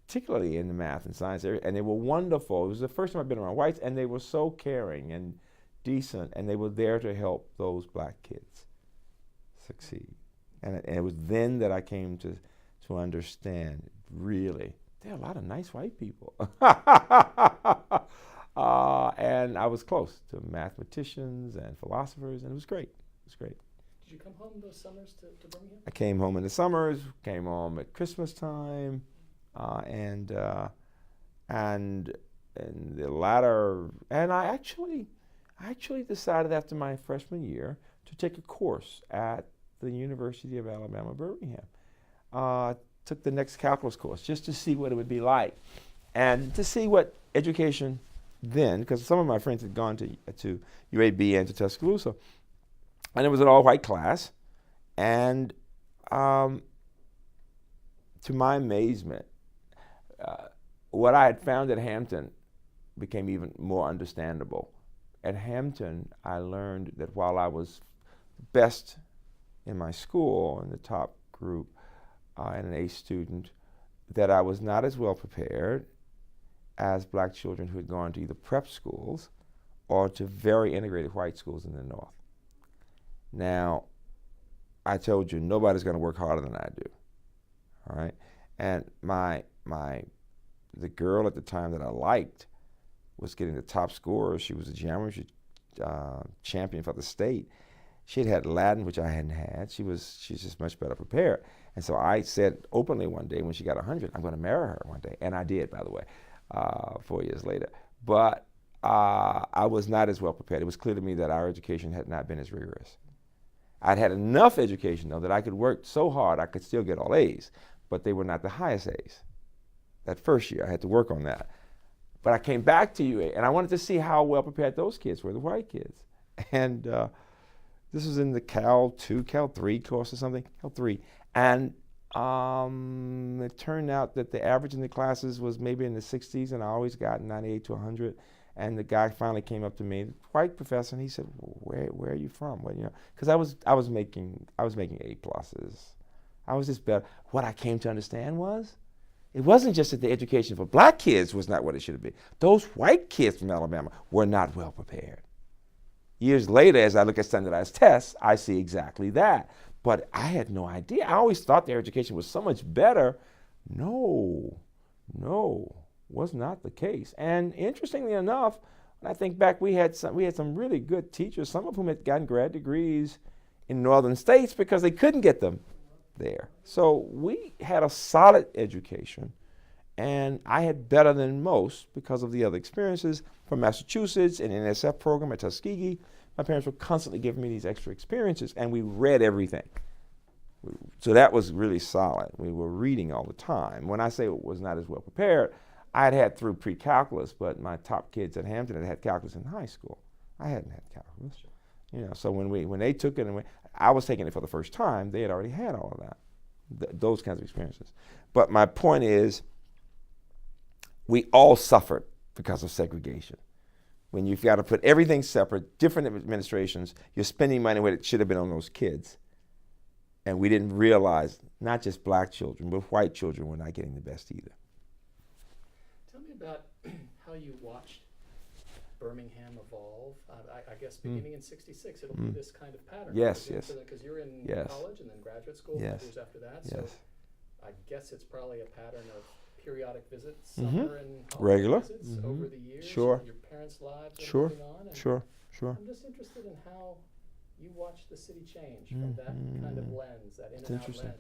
particularly in the math and science area, and they were wonderful. It was the first time I'd been around whites, and they were so caring and decent, and they were there to help those black kids succeed. And it was then that I came to understand, really, there are a lot of nice white people. And I was close to mathematicians and philosophers, and it was great. It was great. Did you come home those summers to Birmingham? I came home in the summers, came home at Christmas time, and the latter, and I actually decided after my freshman year to take a course at the University of Alabama, Birmingham. Took the next calculus course just to see what it would be like, and to see what education then, because some of my friends had gone to UAB and to Tuscaloosa, and it was an all-white class, and to my amazement, what I had found at Hampton became even more understandable. At Hampton, I learned that while I was best in my school, in the top group, and an A student, that I was not as well prepared as black children who had gone to either prep schools or to very integrated white schools in the North. Now, I told you, nobody's going to work harder than I do, all right? And the girl at the time that I liked was getting the top score. She was a geometry champion for the state. She had had Latin, which I hadn't had. She's just much better prepared. And so I said openly one day when she got 100, I'm going to marry her one day. And I did, by the way, 4 years later. But I was not as well prepared. It was clear to me that our education had not been as rigorous. I'd had enough education, though, that I could work so hard I could still get all A's, but they were not the highest A's. That first year, I had to work on that. But I came back to UA, and I wanted to see how well prepared those kids were, the white kids. And this was in the Cal 2, Cal 3 course or something, Cal 3. And It turned out that the average in the classes was maybe in the 60s, and I always got 98 to 100. And the guy finally came up to me, white professor, and he said, "Where are you from?" Well, because I was making A pluses. I was just better. What I came to understand was, it wasn't just that the education for black kids was not what it should have been. Those white kids from Alabama were not well prepared. Years later, as I look at standardized tests, I see exactly that. But I had no idea. I always thought their education was so much better. No, was not the case. And interestingly enough, when I think back, we had some really good teachers, some of whom had gotten grad degrees in northern states because they couldn't get them there. So we had a solid education, and I had better than most because of the other experiences from Massachusetts, an NSF program at Tuskegee. My parents were constantly giving me these extra experiences, and we read everything. So that was really solid. We were reading all the time. When I say it was not as well prepared, I had through pre-calculus, but my top kids at Hampton had calculus in high school. I hadn't had calculus. So when they took it, and I was taking it for the first time, they had already had all of that, those kinds of experiences. But my point is, we all suffered because of segregation. When you've got to put everything separate, different administrations, you're spending money where it should have been on those kids. And we didn't realize, not just black children, but white children were not getting the best either. Tell me about how you watched Birmingham evolve. I guess beginning in '66, it'll be this kind of pattern. Yes. Because you're in college and then graduate school 5 years after that. So I guess it's probably a pattern of periodic visits, summer and regular visits over the years. Sure. Your parents' lives are Sure. moving on. And Sure. I'm just interested in how you watched the city change from that kind of lens, that in and out lens.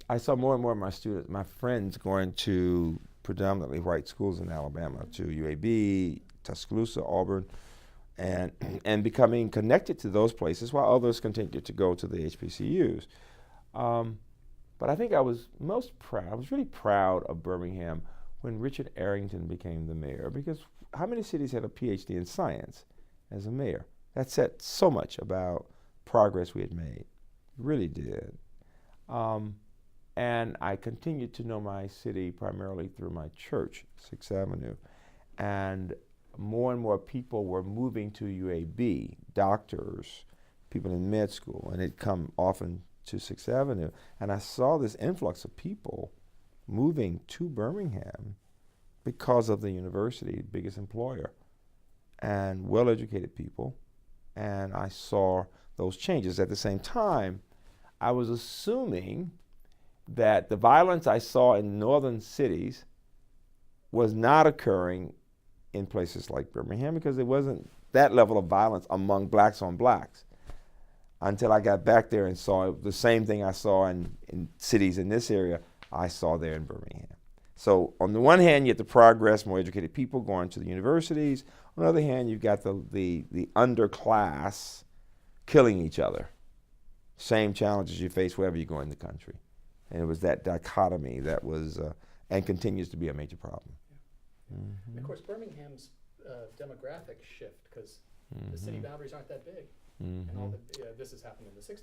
I saw more and more of my friends going to predominantly white schools in Alabama, to UAB, Tuscaloosa, Auburn, and becoming connected to those places while others continued to go to the HBCUs. But I think I was most proud, I was really proud of Birmingham when Richard Arrington became the mayor, because how many cities had a PhD in science as a mayor? That said so much about progress we had made. It really did. And I continued to know my city primarily through my church, 6th Avenue. And more people were moving to UAB, doctors, people in med school, and they'd come often to 6th Avenue. And I saw this influx of people moving to Birmingham because of the university, biggest employer, and well-educated people. And I saw those changes. At the same time, I was assuming that the violence I saw in northern cities was not occurring in places like Birmingham, because there wasn't that level of violence among blacks on blacks, until I got back there and saw the same thing I saw in cities in this area, I saw there in Birmingham. So on the one hand, you have the progress, more educated people going to the universities. On the other hand, you've got the underclass killing each other. Same challenges you face wherever you go in the country. And it was that dichotomy that was, and continues to be a major problem. And of course, Birmingham's demographic shift, because the city boundaries aren't that big. And all this has happened in the 60s.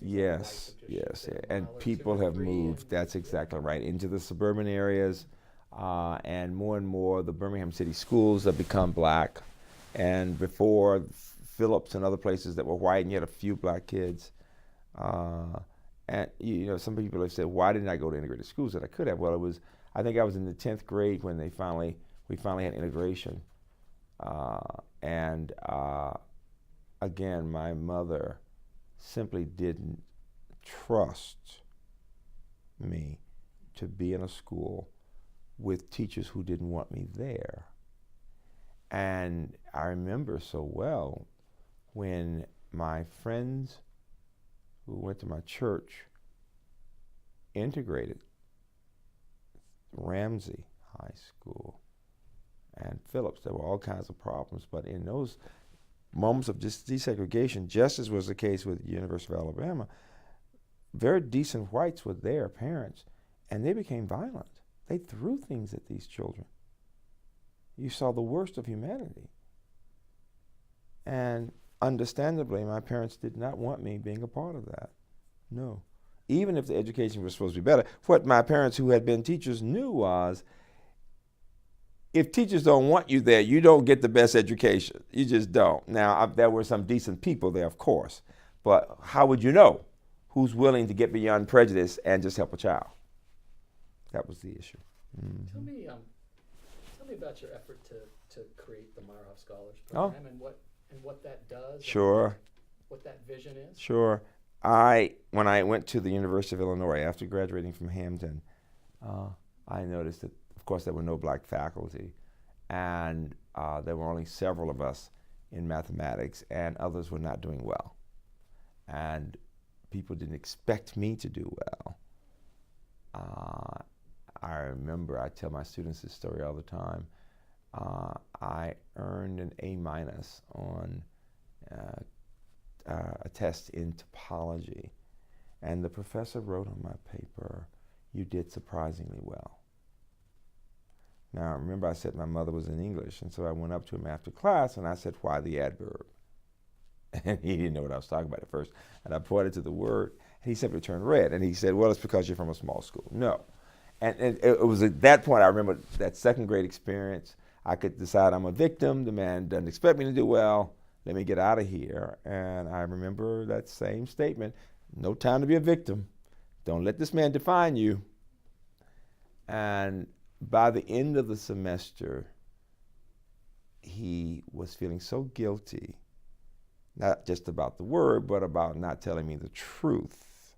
Yes. And people have moved, that's exactly right, into the suburban areas. And more the Birmingham City schools have become black. And before, Phillips and other places that were white, and you had a few black kids. And some people have said, why didn't I go to integrated schools that I could have? Well, I think I was in the 10th grade when we finally had integration. Again, my mother simply didn't trust me to be in a school with teachers who didn't want me there. And I remember so well when my friends who went to my church integrated Ramsey High School and Phillips. There were all kinds of problems, but in those moments of just desegregation, just as was the case with the University of Alabama, very decent whites were their parents, and they became violent. They threw things at these children. You saw the worst of humanity. And understandably, my parents did not want me being a part of that. No. even if the education was supposed to be better, what my parents who had been teachers knew was, if teachers don't want you there, you don't get the best education. You just don't. Now, there were some decent people there, of course, but how would you know who's willing to get beyond prejudice and just help a child? That was the issue. Mm-hmm. Tell me about your effort to create the Meyerhoff Scholars Oh. Program and what that does. Sure. And what that vision is. Sure. When I went to the University of Illinois after graduating from Hampton, I noticed that, of course, there were no black faculty, and there were only several of us in mathematics, and others were not doing well. And people didn't expect me to do well. I remember, I tell my students this story all the time. I earned an A- on a test in topology, and the professor wrote on my paper, "You did surprisingly well." Now, remember I said my mother was in English, and so I went up to him after class and I said, "Why the adverb?" And he didn't know what I was talking about at first. And I pointed to the word, and he simply turned red. And he said, "Well, it's because you're from a small school." No. And it was at that point, I remember that second grade experience. I could decide I'm a victim. The man doesn't expect me to do well. Let me get out of here. And I remember that same statement, "No time to be a victim. Don't let this man define you." And by the end of the semester, he was feeling so guilty, not just about the word, but about not telling me the truth.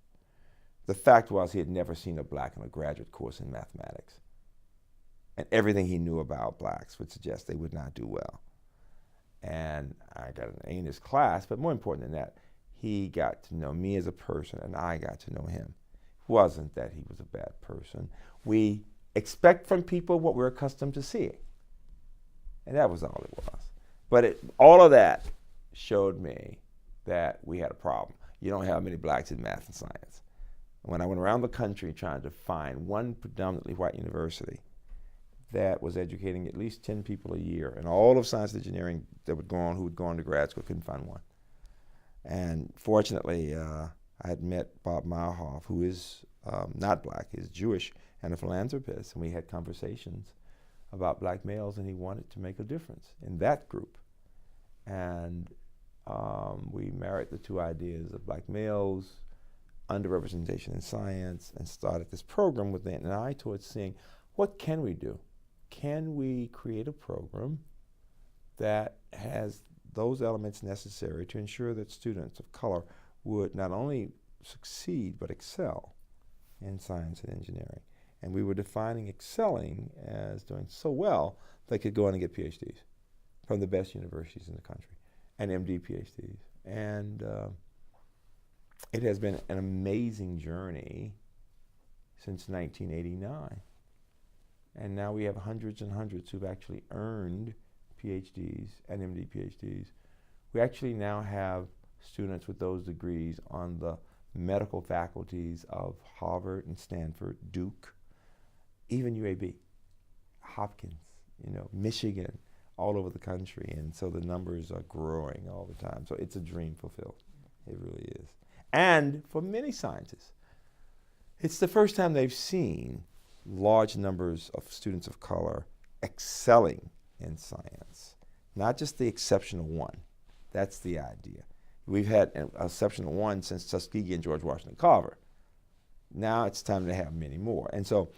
The fact was, he had never seen a black in a graduate course in mathematics. And everything he knew about blacks would suggest they would not do well. And I got an A in his class, but more important than that, he got to know me as a person, and I got to know him. It wasn't that he was a bad person. We expect from people what we're accustomed to seeing. And that was all it was. But all of that showed me that we had a problem. You don't have many blacks in math and science. When I went around the country trying to find one predominantly white university that was educating at least 10 people a year, and all of science and engineering that would go on, who would go on to grad school, couldn't find one. And fortunately, I had met Bob Meyerhoff, who is not black, he's Jewish and a philanthropist, and we had conversations about black males, and he wanted to make a difference in that group. And we married the two ideas of black males, underrepresentation in science, and started this program with an eye towards seeing, what can we do? Can we create a program that has those elements necessary to ensure that students of color would not only succeed but excel in science and engineering? And we were defining excelling as doing so well they could go on and get PhDs from the best universities in the country, and MD PhDs. And it has been an amazing journey since 1989. And now we have hundreds and hundreds who've actually earned PhDs and MD PhDs. We actually now have students with those degrees on the medical faculties of Harvard and Stanford, Duke, even UAB, Hopkins, Michigan, all over the country. And so the numbers are growing all the time. So it's a dream fulfilled. It really is. And for many scientists, it's the first time they've seen large numbers of students of color excelling in science, not just the exceptional one. That's the idea. We've had an exceptional one since Tuskegee and George Washington Carver. Now it's time to have many more. And so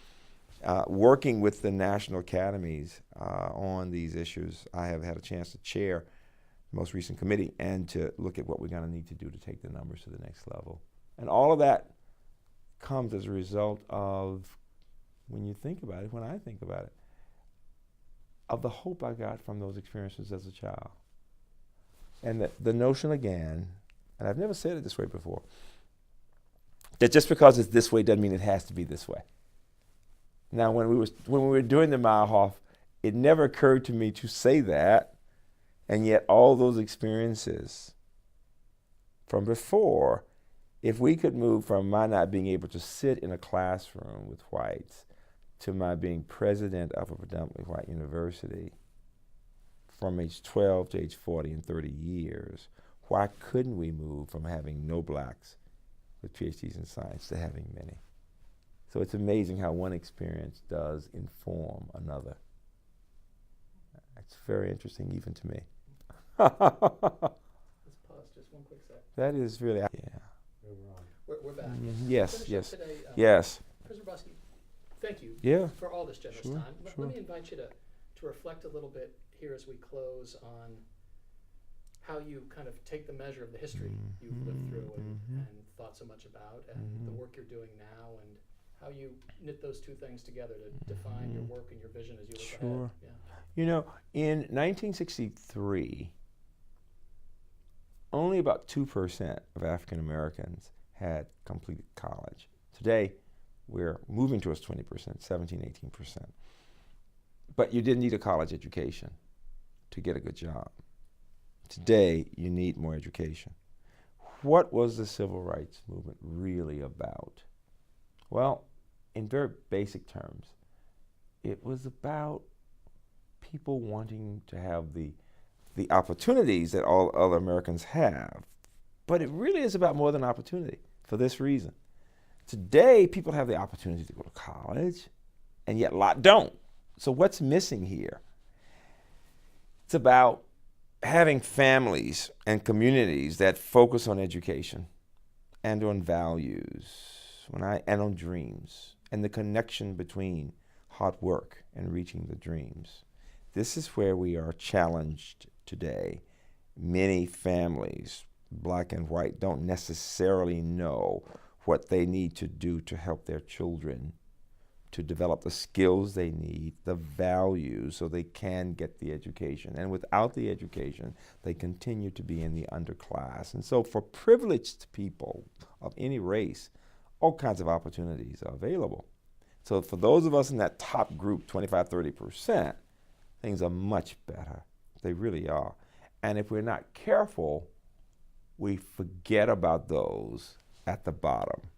working with the national academies on these issues, I have had a chance to chair the most recent committee and to look at what we're going to need to do to take the numbers to the next level. And all of that comes as a result of, when you think about it, when I think about it, of the hope I got from those experiences as a child. And the notion again, and I've never said it this way before, that just because it's this way doesn't mean it has to be this way. Now, when we were doing the Meyerhoff, it never occurred to me to say that, and yet all those experiences from before, if we could move from my not being able to sit in a classroom with whites to my being president of a predominantly white university from age 12 to age 40 in 30 years, why couldn't we move from having no blacks with PhDs in science to having many. So it's amazing how one experience does inform another. It's very interesting even to me. Let's pause just one quick sec. That is really, yeah. We're back. Yes, Finish up yes, today, yes. President Hrabowski, thank you Yeah. for all this generous Sure, time. sure. Let me invite you to reflect a little bit here as we close on how you kind of take the measure of the history you've lived through and thought so much about, and the work you're doing now, and how you knit those two things together to define your work and your vision as you look Sure. ahead. Yeah. You know, in 1963, only about 2% of African Americans had completed college. Today, we're moving towards 20%, 17, 18%. But you didn't need a college education to get a good job. Today, you need more education. What was the civil rights movement really about? Well, in very basic terms, it was about people wanting to have the opportunities that all other Americans have. But it really is about more than opportunity for this reason. Today, people have the opportunity to go to college, and yet a lot don't. So what's missing here? It's about having families and communities that focus on education and on values and on dreams and the connection between hard work and reaching the dreams. This is where we are challenged today. Many families, black and white, don't necessarily know what they need to do to help their children to develop the skills they need, the values, so they can get the education. And without the education, they continue to be in the underclass. And so for privileged people of any race, all kinds of opportunities are available. So for those of us in that top group, 25, 30%, things are much better. They really are. And if we're not careful, we forget about those at the bottom.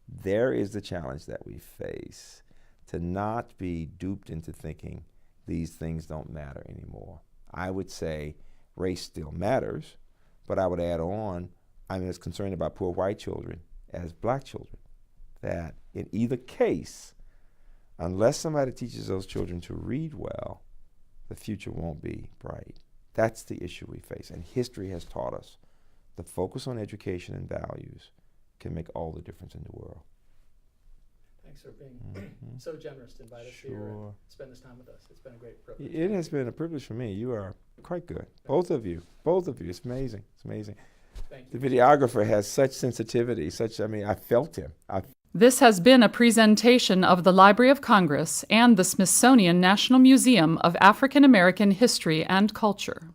There is the challenge that we face, to not be duped into thinking these things don't matter anymore. I would say race still matters, but I would add on, I'm as concerned about poor white children as black children, that in either case, unless somebody teaches those children to read well, the future won't be bright. That's the issue we face, and history has taught us the focus on education and values can make all the difference in the world. Thanks for being so generous to invite us here and spend this time with us. It's been a great privilege. It has been a privilege for me. You are quite good. Both of you. It's amazing. It's amazing. Thank you. The videographer has such sensitivity, I felt him. This has been a presentation of the Library of Congress and the Smithsonian National Museum of African American History and Culture.